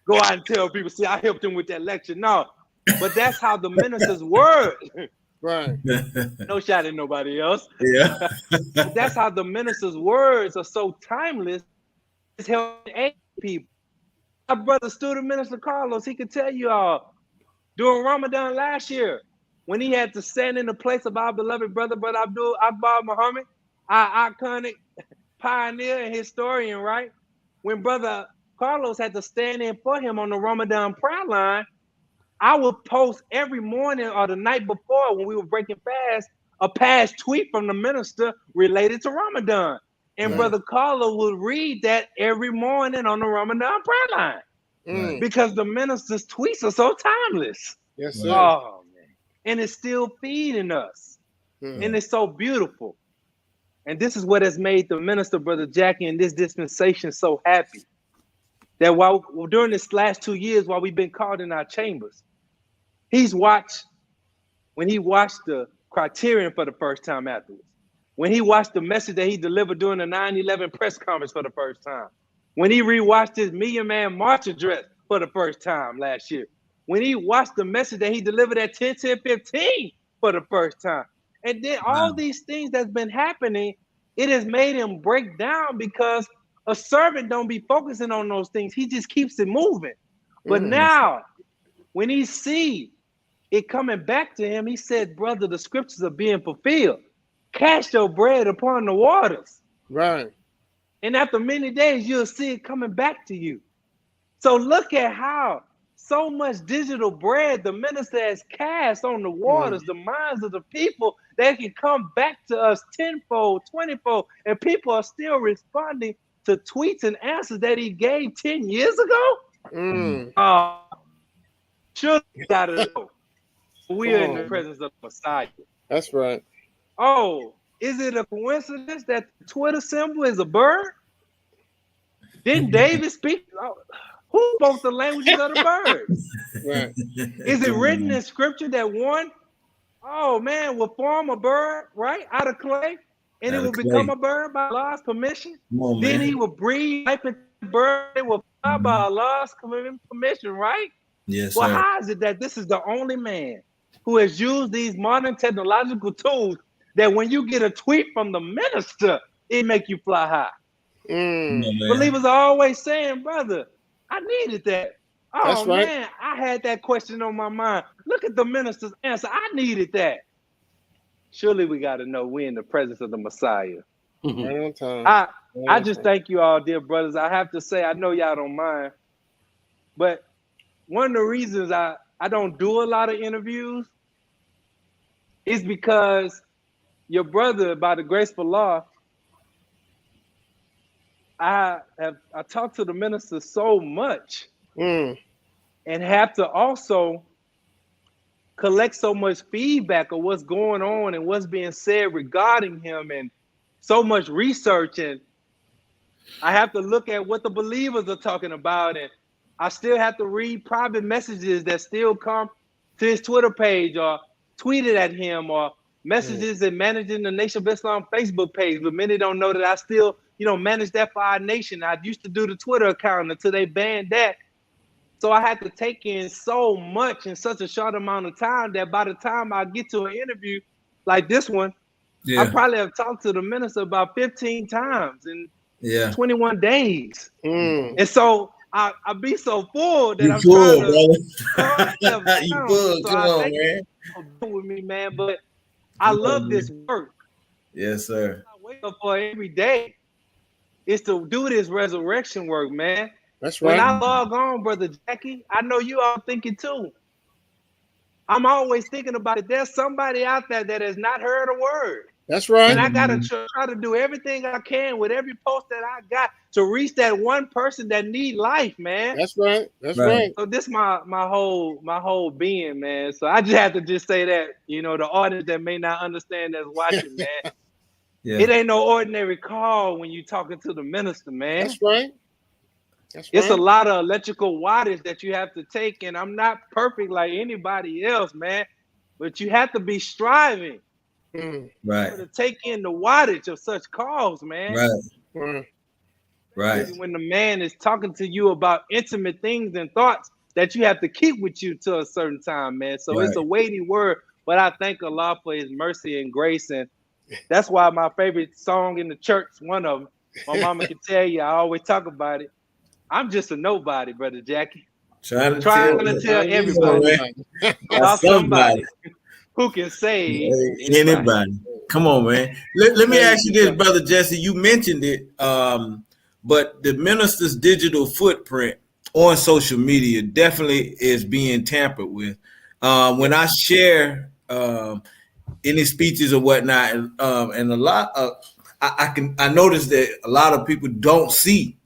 go out and tell people, see, I helped him with that lecture. No, but that's how the minister's word. Right. No shot at nobody else. Yeah. That's how the minister's words are so timeless. It's helping people. My brother, student minister Carlos, he could tell you all during Ramadan last year when he had to stand in the place of our beloved brother Abdul Akbar Muhammad, our iconic pioneer and historian, right? When brother Carlos had to stand in for him on the Ramadan prayer line, I would post every morning or the night before when we were breaking fast, a past tweet from the minister related to Ramadan. And brother Carlos would read that every morning on the Ramadan prayer line because the minister's tweets are so timeless. Yes, sir. Oh, man. And it's still feeding us. And it's so beautiful. And this is what has made the minister, Brother Jackie, in this dispensation so happy. That while during this last 2 years, while we've been called in our chambers, he's watched, when he watched the Criterion for the first time afterwards, when he watched the message that he delivered during the 9/11 press conference for the first time, when he rewatched his Million Man March address for the first time last year, when he watched the message that he delivered at 10/10/15 for the first time, and then all these things that's been happening, it has made him break down because a servant don't be focusing on those things. He just keeps it moving. But now, when he see it coming back to him, he said, brother, the scriptures are being fulfilled. Cast your bread upon the waters. Right. And after many days, you'll see it coming back to you. So look at how so much digital bread the minister has cast on the waters, the minds of the people, that can come back to us tenfold, 20-fold, and people are still responding to tweets and answers that he gave 10 years ago. Sure, gotta know. We are in the presence of the Messiah. That's right. Oh, is it a coincidence that the Twitter symbol is a bird? Didn't David speak? Who spoke the languages of the birds? Right. Is it written in scripture that one, will form a bird, right, out of clay, and it will become a bird by Allah's permission? Then he will breathe life into the bird, it will fly by Allah's permission, right? Yes, well, sir. how is it that this is the only man who has used these modern technological tools that when you get a tweet from the minister, it make you fly high? Believers are always saying, brother, I needed that. Oh, that's right. Man, I had that question on my mind. Look at the minister's answer. I needed that. Surely we got to know we're in the presence of the Messiah. I just thank you all, dear brothers. I have to say, I know y'all don't mind, but one of the reasons I don't do a lot of interviews is because your brother, by the grace of Allah, I talked to the minister so much and have to also collect so much feedback of what's going on and what's being said regarding him, and so much research, and I have to look at what the believers are talking about, and I still have to read private messages that still come to his Twitter page or tweeted at him, or messages that managing the Nation of Islam Facebook page. But many don't know that I still, manage that for our nation. I used to do the Twitter account until they banned that. So I had to take in so much in such a short amount of time that by the time I get to an interview like this one, I probably have talked to the minister about 15 times in 21 days. And so I be so full that I'm trying to you full, so come on, man. With me, man, but I love this work. Yes, sir. I wake up for every day is to do this resurrection work, man. That's right. When I log on, Brother Jackie, I know you all thinking too. I'm always thinking about it. There's somebody out there that has not heard a word. That's right. And I gotta try to do everything I can with every post that I got to reach that one person that need life, man. That's right. That's right. So this my whole being, man. So I just have to just say that, the audience that may not understand that's watching, man. It ain't no ordinary call when you talking to the minister, man. That's right. It's a lot of electrical wattage that you have to take, and I'm not perfect like anybody else, man. But you have to be striving. Right. To take in the wattage of such calls, man. Right. Right. When the man is talking to you about intimate things and thoughts that you have to keep with you to a certain time, man. So it's a weighty word, but I thank Allah for his mercy and grace. And that's why my favorite song in the church, one of them, my mama can tell you, I always talk about it. I'm just a nobody, Brother Jackie. Trying to tell everybody about somebody who can save anybody. Come on, man. Let me ask you this, Brother Jesse. You mentioned it, but the minister's digital footprint on social media definitely is being tampered with. When I share any speeches or whatnot, and a lot of I notice that a lot of people don't see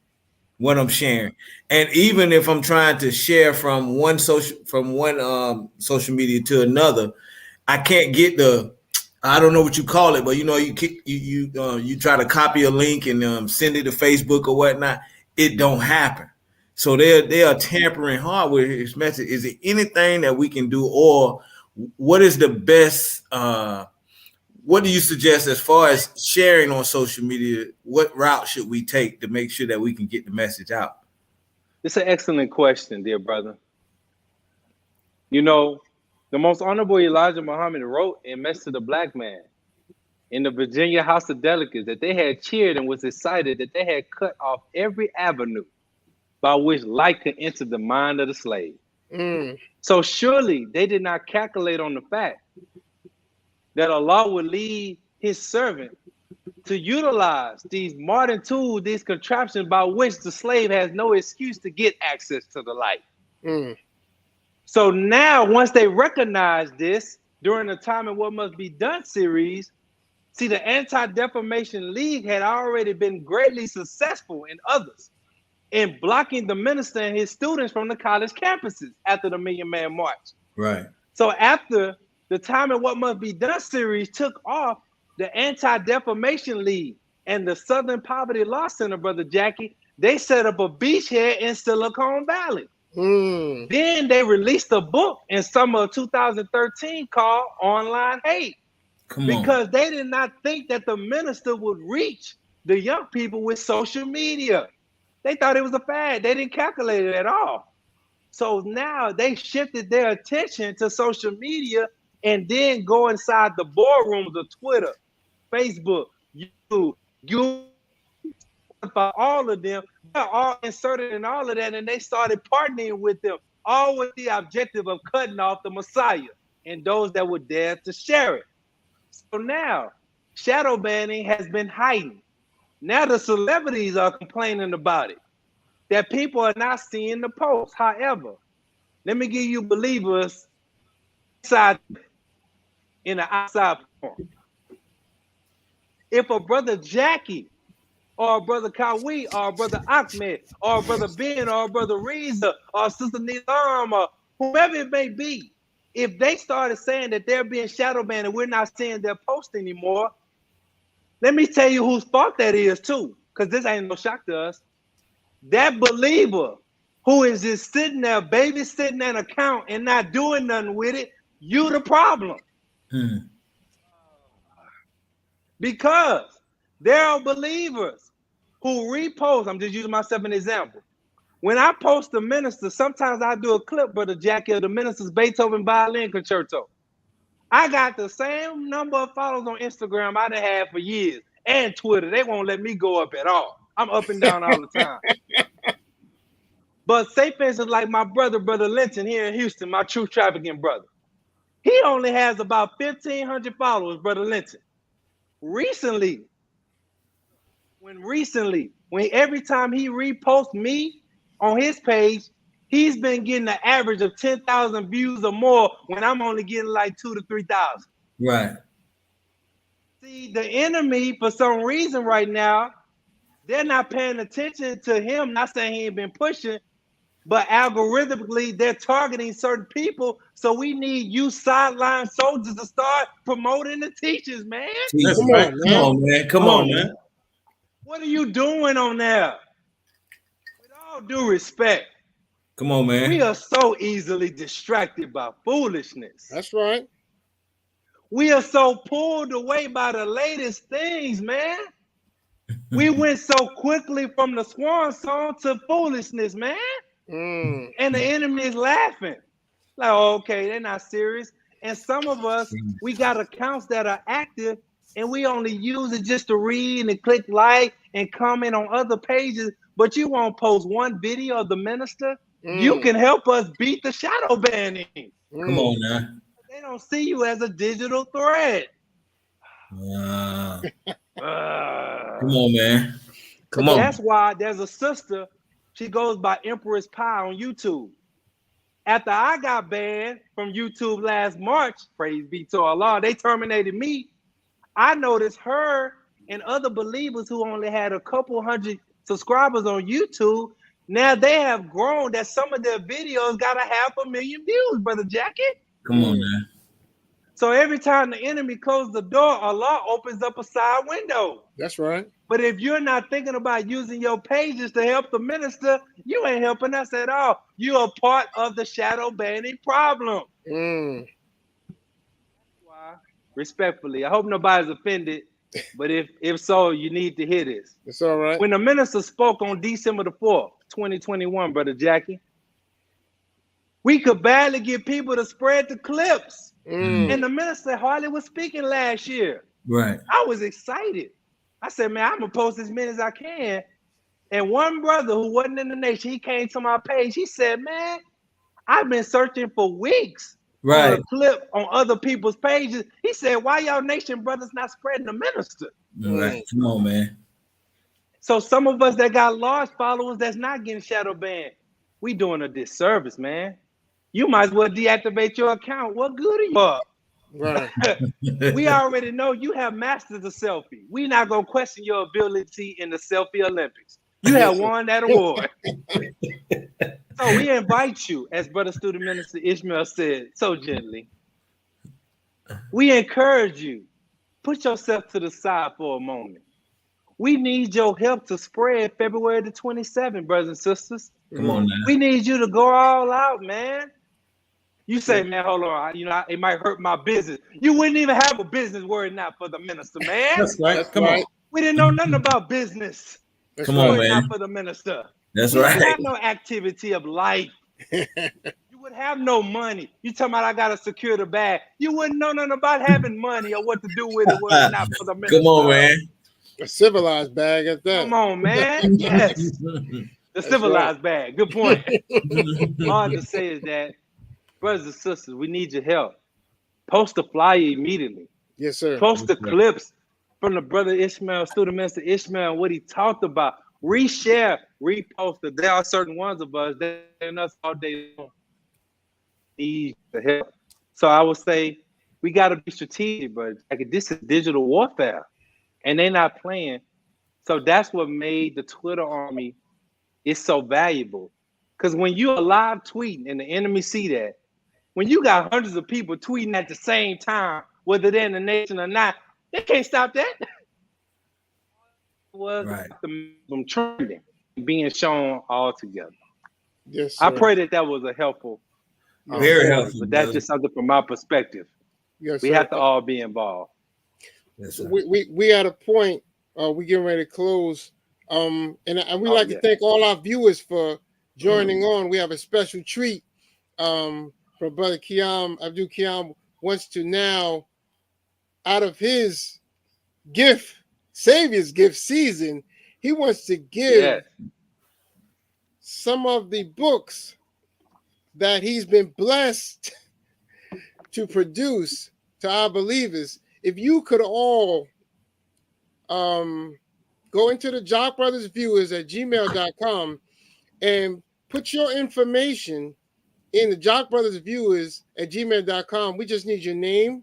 what I'm sharing, and even if I'm trying to share from one social media to another, I can't get I don't know what you call it, but you try to copy a link and send it to Facebook or whatnot. It don't happen. So they are tampering hard with his message. Is there anything that we can do, or what is the best? What do you suggest as far as sharing on social media? What route should we take to make sure that we can get the message out? It's an excellent question, dear brother. You know, the most honorable Elijah Muhammad wrote in Message to the Black Man in the Virginia House of Delegates that they had cheered and was excited that they had cut off every avenue by which light could enter the mind of the slave. So surely they did not calculate on the fact that Allah would lead his servant to utilize these modern tools, these contraptions by which the slave has no excuse to get access to the light. So now, once they recognize this during the Time and What Must Be Done series, see, the Anti-Defamation League had already been greatly successful in others in blocking the minister and his students from the college campuses after the Million Man March. Right. So after the Time and What Must Be Done series took off, the Anti-Defamation League and the Southern Poverty Law Center, Brother Jackie, they set up a beachhead in Silicon Valley. Then they released a book in summer of 2013 called Online Hate. Because they did not think that the minister would reach the young people with social media. They thought it was a fad. They didn't calculate it at all. So now they shifted their attention to social media and then go inside the boardrooms of Twitter, Facebook, YouTube, all of them. They're all inserted in all of that, and they started partnering with them, all with the objective of cutting off the Messiah and those that would dare to share it. So now, shadow banning has been heightened. Now the celebrities are complaining about it, that people are not seeing the post. However, let me give you believers inside in the outside form. If a brother Jackie or a brother Kawi or a brother Ahmed or a brother Ben or a brother Reza or sister Nilam or whoever it may be, if they started saying that they're being shadow banned and we're not seeing their post anymore, let me tell you whose fault that is too, because this ain't no shock to us. That believer who is just sitting there babysitting an account and not doing nothing with it, you the problem. Because there are believers who repost. I'm just using myself as an example. When I post the minister, sometimes I do a clip, Brother Jackie, of the minister's Beethoven violin concerto. I got the same number of followers on Instagram I done had for years, and Twitter. They won't let me go up at all. I'm up and down all the time. But say, for instance, like my brother, Brother Linton here in Houston, my true trafficking brother. He only has about 1,500 followers, Brother Linton. Recently, when every time he reposts me on his page, he's been getting an average of 10,000 views or more when I'm only getting like 2,000 to 3,000. Right. See, the enemy, for some reason right now, they're not paying attention to him. Not saying he ain't been pushing, but algorithmically, they're targeting certain people. So we need you sideline soldiers to start promoting the teachers, man. Come on, man. What are you doing on there? With all due respect. Come on, man. We are so easily distracted by foolishness. That's right. We are so pulled away by the latest things, man. We went so quickly from the swan song to foolishness, man. And the enemy is laughing. Like, okay, they're not serious. And some of us, we got accounts that are active and we only use it just to read and click like and comment on other pages, but you won't post one video of the minister. You can help us beat the shadow banning. Come on now. They don't see you as a digital threat. Come on, man. Come on. That's why there's a sister. She goes by Empress Pie on YouTube. After I got banned from YouTube last March, praise be to Allah, they terminated me. I noticed her and other believers who only had a couple hundred subscribers on YouTube. Now they have grown that some of their videos got 500,000 views, Brother Jackie. Come on now. So every time the enemy closes the door, Allah opens up a side window. That's right. But if you're not thinking about using your pages to help the minister, you ain't helping us at all. You're a part of the shadow banning problem. Why? Respectfully, I hope nobody's offended, but if so, you need to hear this. It's all right. When the minister spoke on December the 4th, 2021, Brother Jackie, we could barely get people to spread the clips. And the minister hardly was speaking last year. Right. I was excited. I said, man, I'm going to post as many as I can. And one brother who wasn't in the nation, he came to my page. He said, man, I've been searching for weeks for a clip on other people's pages. He said, why y'all nation brothers not spreading the minister? Right. Come on, man. So some of us that got large followers that's not getting shadow banned, we doing a disservice, man. You might as well deactivate your account. What good are you up? Right. We already know you have mastered the selfie. We're not going to question your ability in the selfie Olympics. You have won that award. So we invite you, as Brother Student Minister Ishmael said so gently, we encourage you, put yourself to the side for a moment. We need your help to spread February the 27th, brothers and sisters. Come on now. We need you to go all out, man. You say, man, hold on, it might hurt my business. You wouldn't even have a business were it not for the minister, man. That's right. Come on. We didn't know nothing about business. Come on, man. Not for the minister. That's we right. didn't have no activity of life. You would have no money. You talking about I gotta secure the bag. You wouldn't know nothing about having money or what to do with it were it not for the minister. Come on, man. A civilized bag at that. Come on, man. Yes. The civilized bag. Good point. All to say is that, brothers and sisters, we need your help. Post the flyer immediately. Yes, sir. Post the clips from the brother Ishmael, student minister Ishmael, what he talked about. Reshare, repost it. There are certain ones of us that and us all day long need the help. So I would say we got to be strategic, but like, this is digital warfare, and they're not playing. So that's what made the Twitter army is so valuable. Because when you're live tweeting and the enemy see that, when you got hundreds of people tweeting at the same time, whether they're in the nation or not, they can't stop that. Was them trending, being shown all together. Yes, sir. I pray that was a helpful. Very helpful. But that's just something from my perspective. Yes, we sir. have to all be involved. Yes, sir. We at a point. We getting ready to close. And we like to thank all our viewers for joining on. We have a special treat from Brother Kiam. Abdul Kiam wants to now, out of his gift, Savior's gift season, he wants to give some of the books that he's been blessed to produce to our believers. If you could all go into the Jock Brothers Viewers at gmail.com and put your information in the Jock Brothers Viewers at gmail.com. We just need your name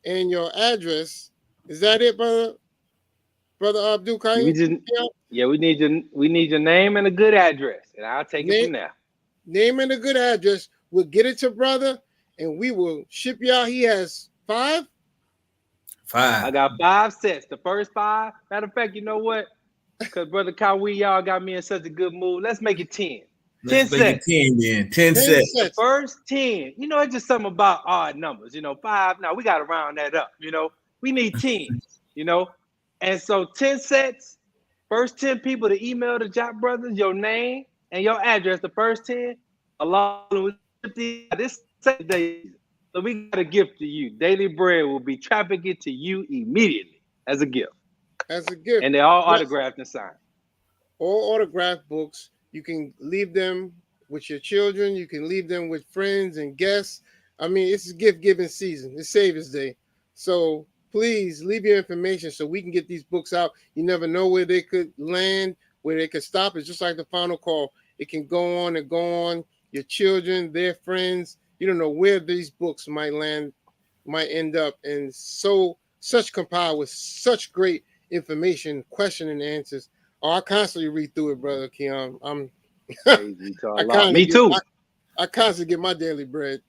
and your address. Is that it, Brother Abdul Karim? We need your name and a good address, and I'll take it from there. Name and a good address. We'll get it to brother, and we will ship you out. He has 5. I got 5 sets. The first 5. Matter of fact, you know what? Because Brother Kawi, y'all got me in such a good mood. Let's make it 10. 10 sets. 10 sets. The first 10. You know, it's just something about odd numbers. 5. Now we got to round that up. We need 10. And so 10 sets, first 10 people to email the Jot Brothers your name and your address, the first 10, along with this day. So we got a gift to you. Daily Bread will be trafficked to you immediately as a gift. As a gift. And they're all Yes. autographed and signed. All autographed books. You can leave them with your children. You can leave them with friends and guests. I mean, it's gift giving season. It's Savior's Day. So please leave your information so we can get these books out. You never know where they could land, where they could stop. It's just like the final call. It can go on and go on. Your children, their friends, you don't know where these books might land, might end up. And such compiled with such great information, question and answers. Oh, I constantly read through it, brother Keon. Me too. I constantly get my daily bread.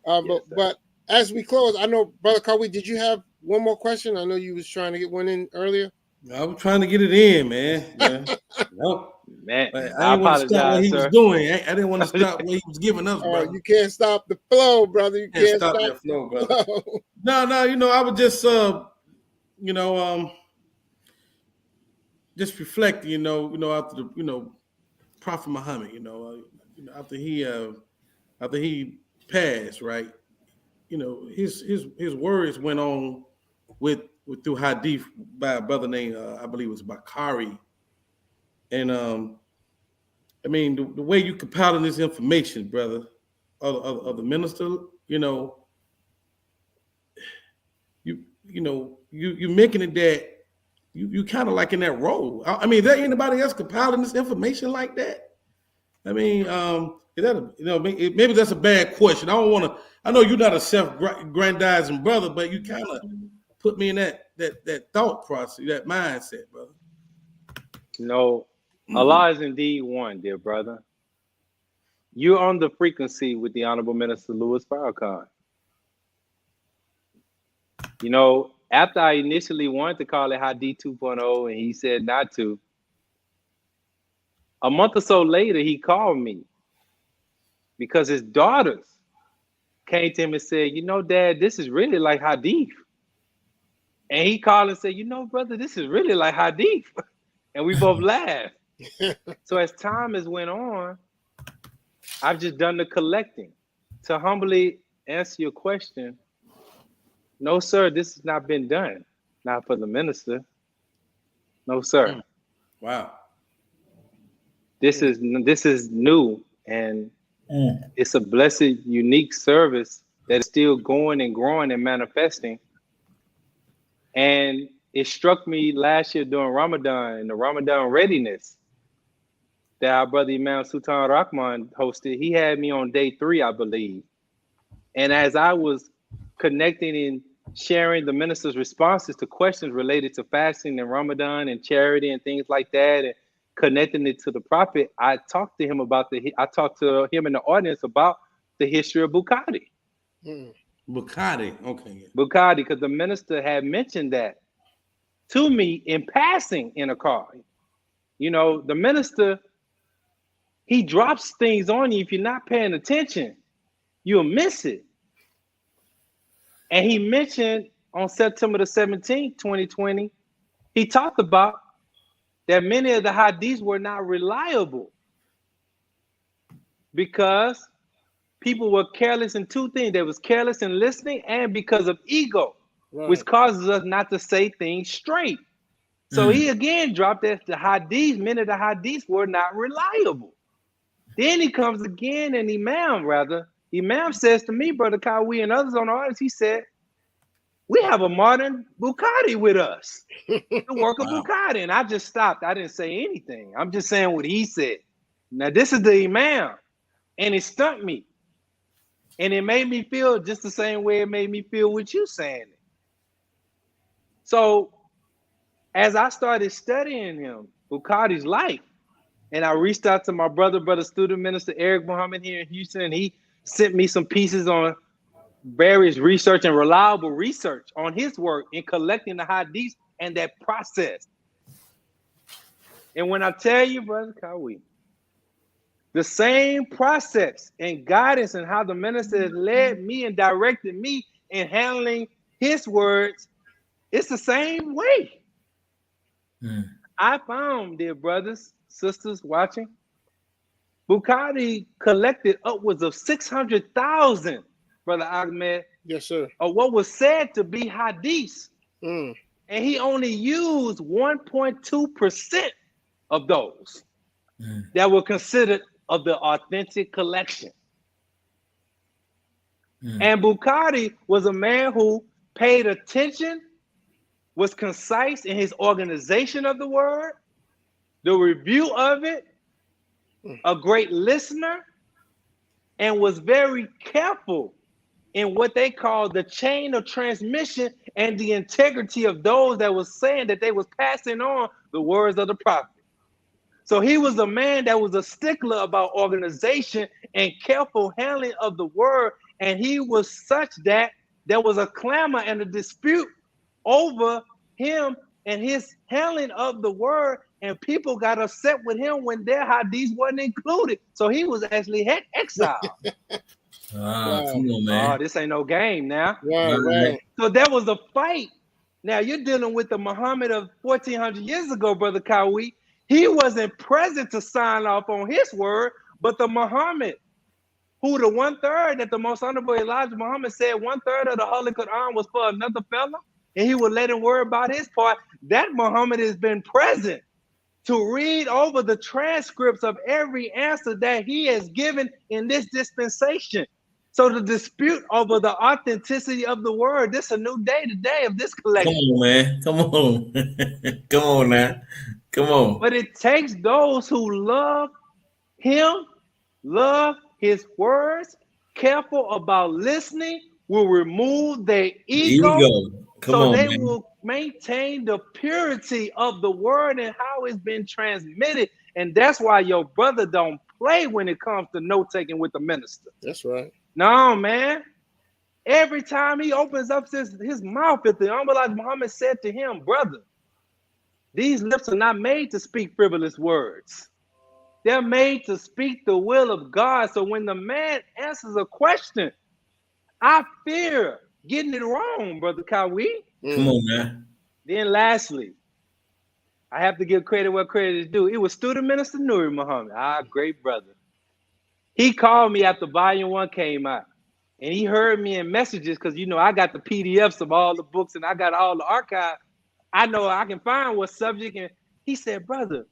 But as we close, I know, Brother Kawi, did you have one more question? I know you was trying to get one in earlier. I was trying to get it in, man. No. Man, I didn't want to stop what he was doing. I didn't want to stop what he was giving us, brother. You can't stop the flow, brother. You can't stop that flow, brother. No, I would just just reflect, after the, Prophet Muhammad, after he passed, right? His words went on with through hadith by a brother named I believe it was Bakari. And I mean the way you compiling this information, brother, of the minister, you're making it that you kind of like in that role. I mean, is there anybody else compiling this information like that? I mean, is that maybe that's a bad question. I know you're not a self-grandizing brother, but you kind of put me in that thought process, that mindset, brother. No, Allah is indeed one, dear brother. You're on the frequency with the Honorable Minister Louis Farrakhan. After I initially wanted to call it Hadith 2.0 and he said not to, a month or so later, he called me because his daughters came to him and said, Dad, this is really like Hadith. And he called and said, brother, this is really like Hadith. And we both laughed. So as time has went on, I've just done the collecting. To humbly answer your question, no, sir, this has not been done. Not for the minister. No, sir. Wow. This is new, and it's a blessed, unique service that is still going and growing and manifesting. And it struck me last year during Ramadan, and the Ramadan readiness that our brother Imam Sultan Rahman hosted. He had me on day 3, I believe. And as I was connecting and sharing the minister's responses to questions related to fasting and Ramadan and charity and things like that, and connecting it to the prophet, I talked to him and the audience about the history of Bukhari. Bukhari, okay. Bukhari, because the minister had mentioned that to me in passing in a car. The minister, he drops things on you. If you're not paying attention, you'll miss it. And he mentioned on September the 17th, 2020, he talked about that many of the hadiths were not reliable because people were careless in 2 things. They was careless in listening and because of ego, right, which causes us not to say things straight. So he again dropped that many of the hadiths were not reliable. Then he comes again and Imam says to me, Brother Kawi and others on the audience, he said, we have a modern Bukhari with us, the work of Bukhari. And I just stopped. I didn't say anything. I'm just saying what he said. Now, this is the Imam, and it stumped me. And it made me feel just the same way it made me feel with you saying it. So, as I started studying him, Bukhari's life, and I reached out to my brother student minister Eric Muhammad here in Houston, and he sent me some pieces on various research and reliable research on his work in collecting the hadiths and that process. And when I tell you, Brother Kawi, the same process and guidance and how the minister has led me and directed me in handling his words, it's the same way. I found, dear brothers, sisters watching, Bukhari collected upwards of 600,000, Brother Ahmed, Yes, sir. of what was said to be hadiths. Mm. And he only used 1.2% of those that were considered of the authentic collection. And Bukhari was a man who paid attention, was concise in his organization of the word, the review of it, a great listener, and was very careful in what they call the chain of transmission and the integrity of those that was saying that they was passing on the words of the prophet. So he was a man that was a stickler about organization and careful handling of the word. And he was such that there was a clamor and a dispute over him and his handling of the word. And people got upset with him when their hadiths wasn't included. So he was actually exiled. Come on, man. Oh, this ain't no game now. Right. So there was a fight. Now you're dealing with the Muhammad of 1400 years ago, Brother Kawi. He wasn't present to sign off on his word, but the Muhammad, who the 1/3 that the most honorable Elijah Muhammad said 1/3 of the Holy Quran was for another fella, and he would let him worry about his part. That Muhammad has been present to read over the transcripts of every answer that he has given in this dispensation. So the dispute over the authenticity of the word, this is a new day today of this collection. Come on, man. Come on. Come on now. Come on. But it takes those who love him, love his words, careful about listening, will remove their ego. So they will maintain the purity of the word and how it's been transmitted. And that's why your brother don't play when it comes to note-taking with the minister. That's right. No, man. Every time he opens up his mouth, if the Elijah Muhammad said to him, brother, these lips are not made to speak frivolous words. They're made to speak the will of God. So when the man answers a question, I fear getting it wrong, Brother Kawi. Come on, man. Then lastly, I have to give credit where credit is due. It was Student Minister Nuri Muhammad, great brother. He called me after Volume 1 came out. And he heard me in messages because, you know, I got the PDFs of all the books and I got all the archive. I know I can find what subject. And he said, brother,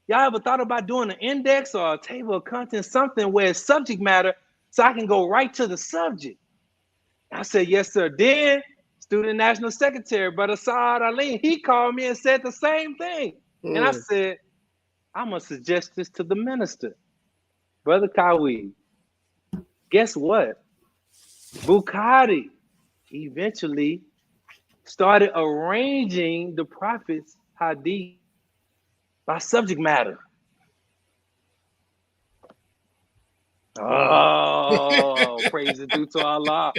y'all ever thought about doing an index or a table of contents, something where it's subject matter so I can go right to the subject? I said, yes, sir. Then Student National Secretary, Brother Saad Ali, he called me and said the same thing. And I said, I'm going to suggest this to the minister. Brother Kawi, guess what? Bukhari eventually started arranging the prophet's hadith by subject matter. Oh, praise is due to Allah.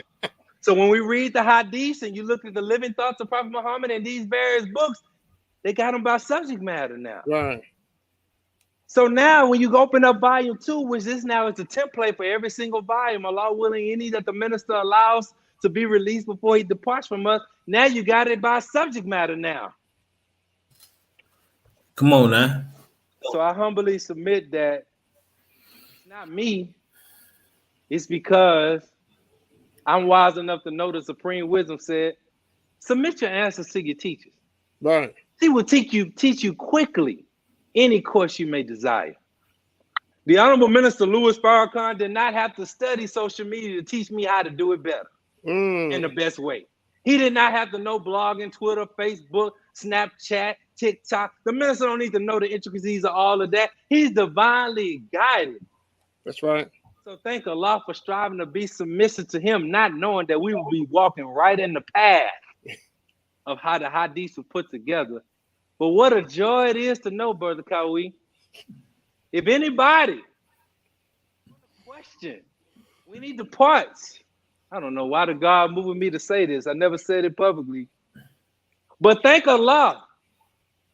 So when we read the hadiths and you look at the living thoughts of Prophet Muhammad in these various books, they got them by subject matter now. Right. So now when you open up Volume 2, which this now is the template for every single volume, Allah willing, any that the minister allows to be released before he departs from us, now you got it by subject matter now. Come on now. So I humbly submit that it's not me. It's because I'm wise enough to know the supreme wisdom said, submit your answers to your teachers. Right. He will teach you quickly any course you may desire. The Honorable Minister Louis Farrakhan did not have to study social media to teach me how to do it better in the best way. He did not have to know blogging, Twitter, Facebook, Snapchat, TikTok. The minister don't need to know the intricacies of all of that. He's divinely guided. That's right. So thank Allah for striving to be submissive to him, not knowing that we will be walking right in the path of how the hadiths were put together. But what a joy it is to know, Brother Kawi. If anybody, question, we need the parts. I don't know why the God moving me to say this. I never said it publicly. But thank Allah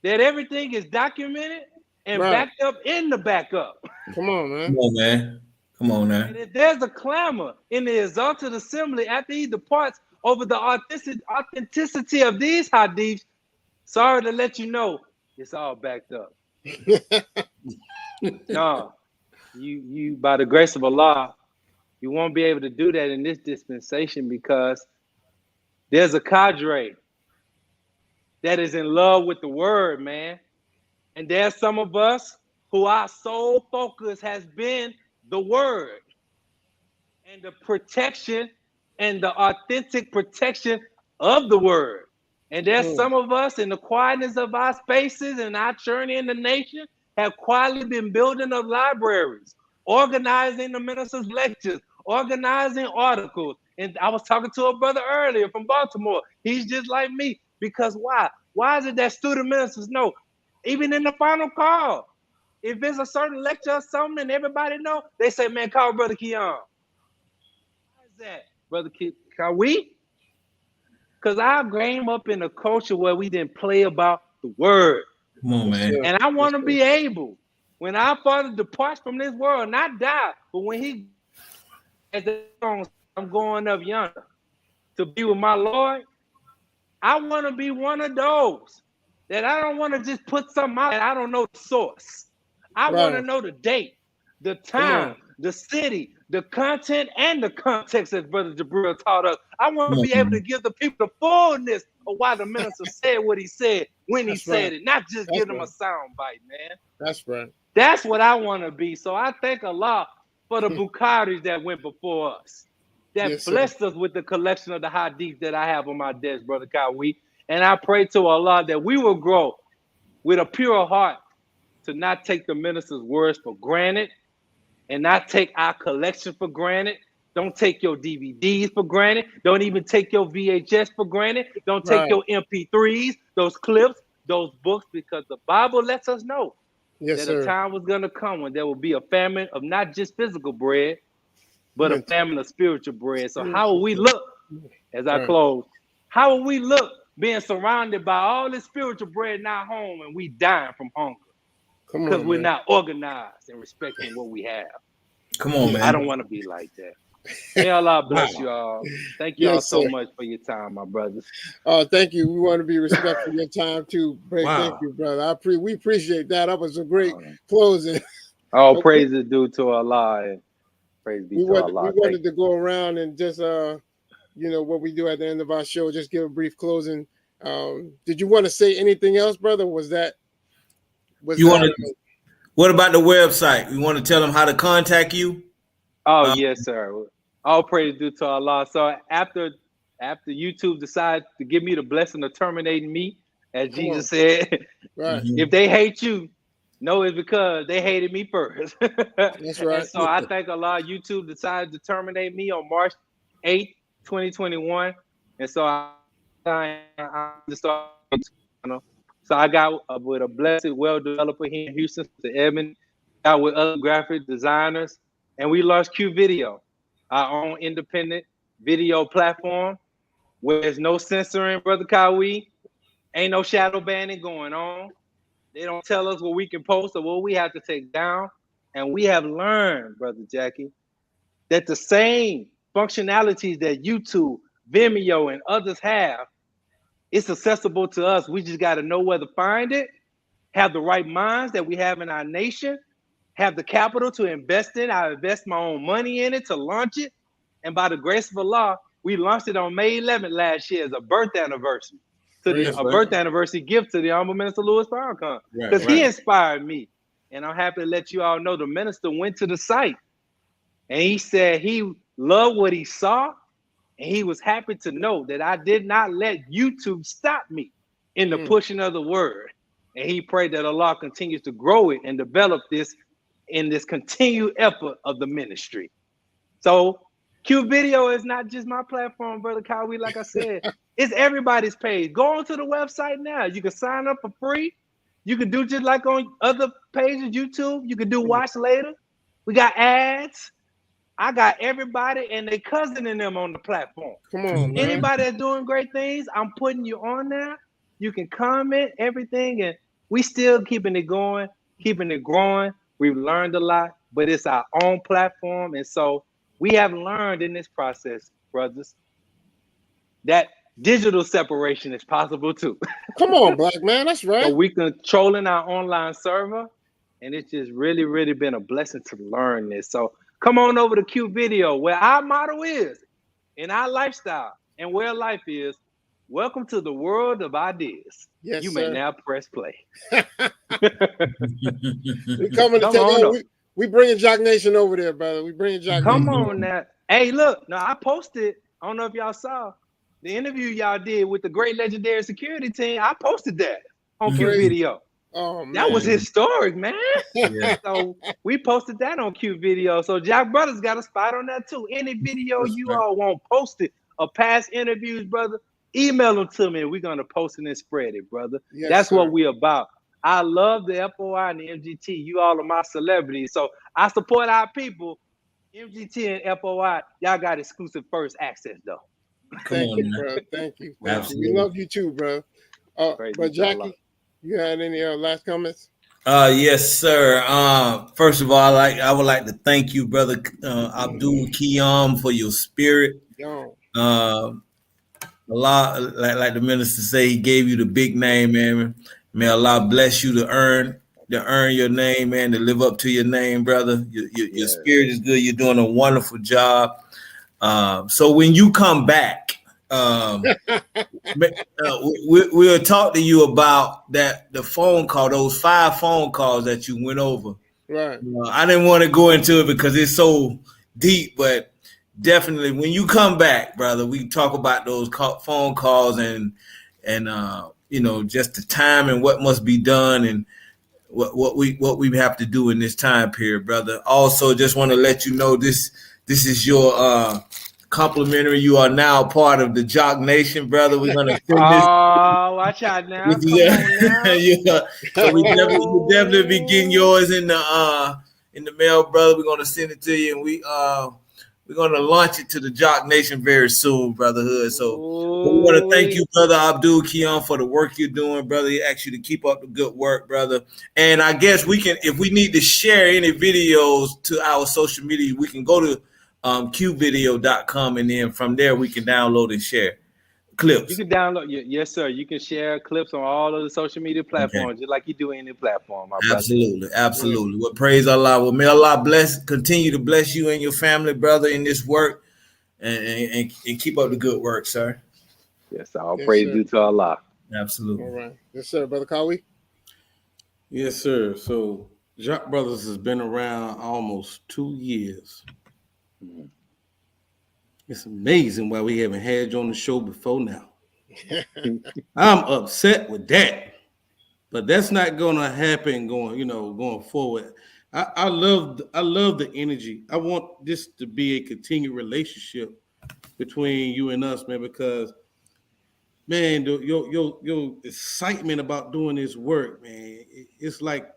that everything is documented and backed up in the backup. Come on, man. Come on, man. Come on now. And if there's a clamor in the exalted assembly after he departs over the authenticity of these hadiths, sorry to let you know, it's all backed up. No, you by the grace of Allah, you won't be able to do that in this dispensation because there's a cadre that is in love with the word, man. And there's some of us who our sole focus has been the word and the protection and the authentic protection of the word. And there's some of us in the quietness of our spaces and our journey in the nation have quietly been building up libraries, organizing the ministers' lectures, organizing articles. And I was talking to a brother earlier from Baltimore. He's just like me. Because why? Why is it that student ministers know? Even in the final call, if it's a certain lecture or something and everybody know, they say, man, call Brother Keon. Why is that, Brother Kawi? Because I came up in a culture where we didn't play about the word. Come on, man. And I want to be able, when our Father departs from this world, not die, but when he, as I'm going up yonder to be with my Lord, I want to be one of those that I don't want to just put something out and I don't know the source. I want to know the date, the time, the city, the content, and the context, as Brother Jabril taught us. I want to be able to give the people the fullness of why the minister said what he said when he said it, not just give them a sound bite, man. That's right. That's what I want to be. So I thank Allah for the Bukharis that went before us, that blessed us with the collection of the hadith that I have on my desk, Brother Kawi. And I pray to Allah that we will grow with a pure heart to not take the minister's words for granted and not take our collection for granted. Don't take your DVDs for granted. Don't even take your VHS for granted. Don't take your MP3s, those clips, those books, because the Bible lets us know that a time was going to come when there will be a famine of not just physical bread, but a famine of spiritual bread. So how will we look, as I close, how will we look being surrounded by all this spiritual bread in our home and we dying from hunger? Because we're not organized and respecting what we have. Come on, man. I don't want to be like that. May Allah bless you all. Thank you all so much for your time, my brothers. Oh, thank you. We want to be respectful of your time too. Thank you, brother. We appreciate that. That was a great closing. All praise is due to Allah. And praise be to Allah. We wanted to go around and just what we do at the end of our show, just give a brief closing. Did you want to say anything else, brother? What about the website? You want to tell them how to contact you? Oh, yes, sir. All praise due to Allah. So after YouTube decided to give me the blessing of terminating me, as Jesus said, if they hate you, know it's because they hated me first. That's right. And so I thank Allah. YouTube decided to terminate me on March 8th, 2021. And so I just started. So I got with a blessed, well developer here in Houston, to Edmond, got with other graphic designers, and we launched Q Video, our own independent video platform where there's no censoring, Brother Kawi, ain't no shadow banning going on. They don't tell us what we can post or what we have to take down. And we have learned, Brother Jackie, that the same functionalities that YouTube, Vimeo, and others have, it's accessible to us. We just got to know where to find it, have the right minds that we have in our nation, have the capital to invest in. I invest my own money in it to launch it. And by the grace of Allah, we launched it on May 11th last year as a birth anniversary. Birth anniversary gift to the Honorable Minister Louis Farrakhan. Because he inspired me. And I'm happy to let you all know the minister went to the site and he said he loved what he saw. And he was happy to know that I did not let YouTube stop me in the pushing of the word. And he prayed that Allah continues to grow it and develop this in this continued effort of the ministry. So Q Video is not just my platform, Brother Kawi, like I said. It's everybody's page. Go onto the website now. You can sign up for free. You can do just like on other pages, YouTube. You can do watch later. We got ads. I got everybody and their cousin in them on the platform. Come on, man. Anybody that's doing great things, I'm putting you on there. You can comment everything, and we still keeping it going, keeping it growing. We've learned a lot, but it's our own platform. And so we have learned in this process, brothers, that digital separation is possible too. Come on, black man. That's right. So we controlling our online server, and it's just really, really been a blessing to learn this. So come on over to Q Video, where our motto is, in our lifestyle, and where life is. Welcome to the world of ideas. Yes, you sir. may now press play. We coming to Come take on over. We bringing Jock Nation over there, brother. We bringing Jock Come Nation. on now. Hey, look. Now I posted. I don't know if y'all saw the interview y'all did with the great legendary security team. I posted that on Q Crazy. Video. Oh man, That was historic, man. Yeah. So we posted that on Q Video. So Jock Brothers got a spot on that too. Any video That's you right. all want posted or past interviews, brother, email them to me and we're gonna post it and spread it, brother. Yes, That's sir. what we about. I love the FOI and the MGT. You all are my celebrities. So I support our people. MGT and FOI, y'all got exclusive first access though. Come Thank on, you, man. bro. Thank you. Absolutely. We love you too, bro. Praise But be to Allah. Jackie, you had any last comments? Yes, sir. First of all, I would like to thank you, brother Abdul Qiyam, for your spirit. Yo, Allah, like the minister say, he gave you the big name, man. May Allah bless you to earn your name, man, to live up to your name, brother. Your spirit is good. You're doing a wonderful job. So when you come back, we'll talk to you about the phone call, those 5 phone calls that you went over. right. I didn't want to go into it because it's so deep, but definitely when you come back, brother, we talk about those phone calls and just the time and what must be done and what we have to do in this time period, brother. Also, just want to let you know this is your complimentary. You are now part of the Jock Nation, brother. We're gonna send this. Oh, watch out now. Come on now. Yeah. So we definitely be getting yours in the mail, brother. We're gonna send it to you, and we're gonna launch it to the Jock Nation very soon, brotherhood. So we want to thank you, brother Abdul Qiyam, for the work you're doing, brother. He asked you to keep up the good work, brother. And I guess we can, if we need to share any videos to our social media, we can go to qvideo.com, and then from there we can download and share clips. You can download, yes, sir. You can share clips on all of the social media platforms, just like you do any platform, my brother. Absolutely. Well, praise Allah. Well, may Allah continue to bless you and your family, brother, in this work, and keep up the good work, sir. Yes, all Yes, praise sir. due to Allah. Absolutely. All right. Yes, sir, brother Kawi. Yes, sir. So Jock Brothers has been around almost 2 years. It's amazing why we haven't had you on the show before now. I'm upset with that, but that's not gonna happen going forward. I love the energy. I want this to be a continued relationship between you and us, man, because man, your excitement about doing this work, man, it's like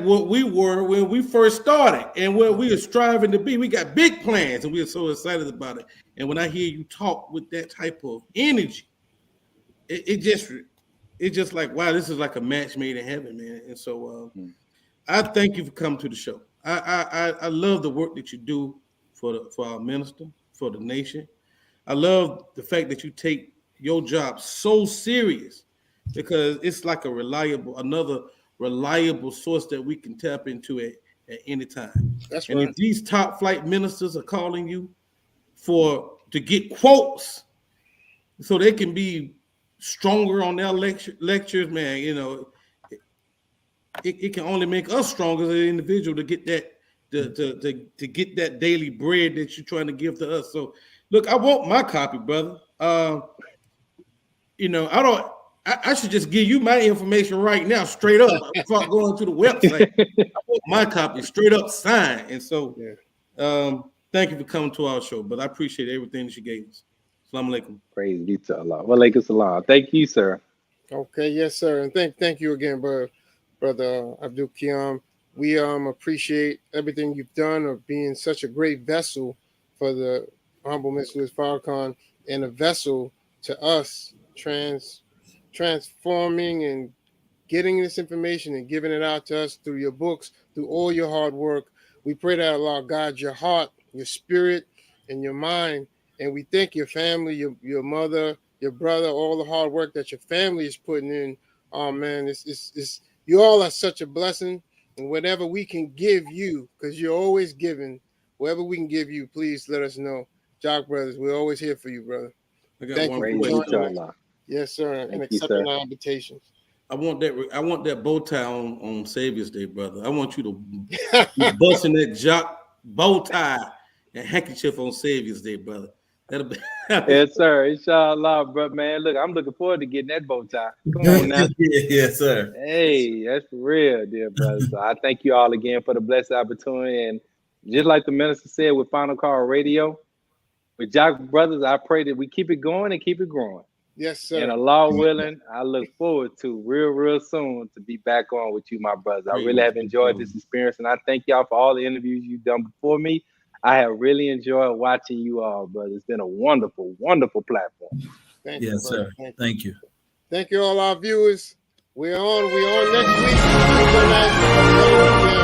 what we were when we first started and what we are striving to be. We got big plans and we are so excited about it. And when I hear you talk with that type of energy, it just like, wow, this is like a match made in heaven, man. And so I thank you for coming to the show. I love the work that you do for our minister, for the nation. I love the fact that you take your job so serious because it's like another reliable source that we can tap into at any time. That's And right. if these top flight ministers are calling you to get quotes so they can be stronger on their lectures, man, it can only make us stronger as an individual to get that to get that daily bread that you're trying to give to us. So look, I want my copy, brother. I should just give you my information right now, straight up, before going to the website. I want my copy straight up signed. And so thank you for coming to our show, but I appreciate everything that you gave us. Assalamu alaikum. Praise be to Allah. Walaikum salam. Thank you, sir. Okay, yes, sir. And thank you again, brother Abdul Qiyam. We appreciate everything you've done of being such a great vessel for the Honorable Mr. Louis Farrakhan and a vessel to us transforming and getting this information and giving it out to us through your books, through all your hard work. We pray that Allah guide your heart, your spirit, and your mind. And we thank your family, your mother, your brother, all the hard work that your family is putting in. Oh man, it's you all are such a blessing. And whatever we can give you, because you're always giving, whatever we can give you, please let us know. Jock Brothers, we're always here for you, brother. I got Thank one you Praise for question. joining us. Yes, sir, and Thank you, accepting sir. our invitations. I want that bow tie on Savior's Day, brother. I want you to be busting that jock bow tie and handkerchief on Savior's Day, brother. That'll be Yes, sir. Inshallah, bro, man. Look, I'm looking forward to getting that bow tie. Come on now. Yes, sir. Hey, that's for real, dear brother. So I thank you all again for the blessed opportunity. And just like the minister said with Final Call Radio, with Jock Brothers, I pray that we keep it going and keep it growing. Yes, sir. And Allah willing, I look forward to real soon to be back on with you, my brothers. I really have enjoyed this experience, and I thank y'all for all the interviews you've done before me. I have really enjoyed watching you all, brother. It's been a wonderful, wonderful platform. Thank you, Yes, brother. sir. Thank you. Thank you, all our viewers. We're on next week.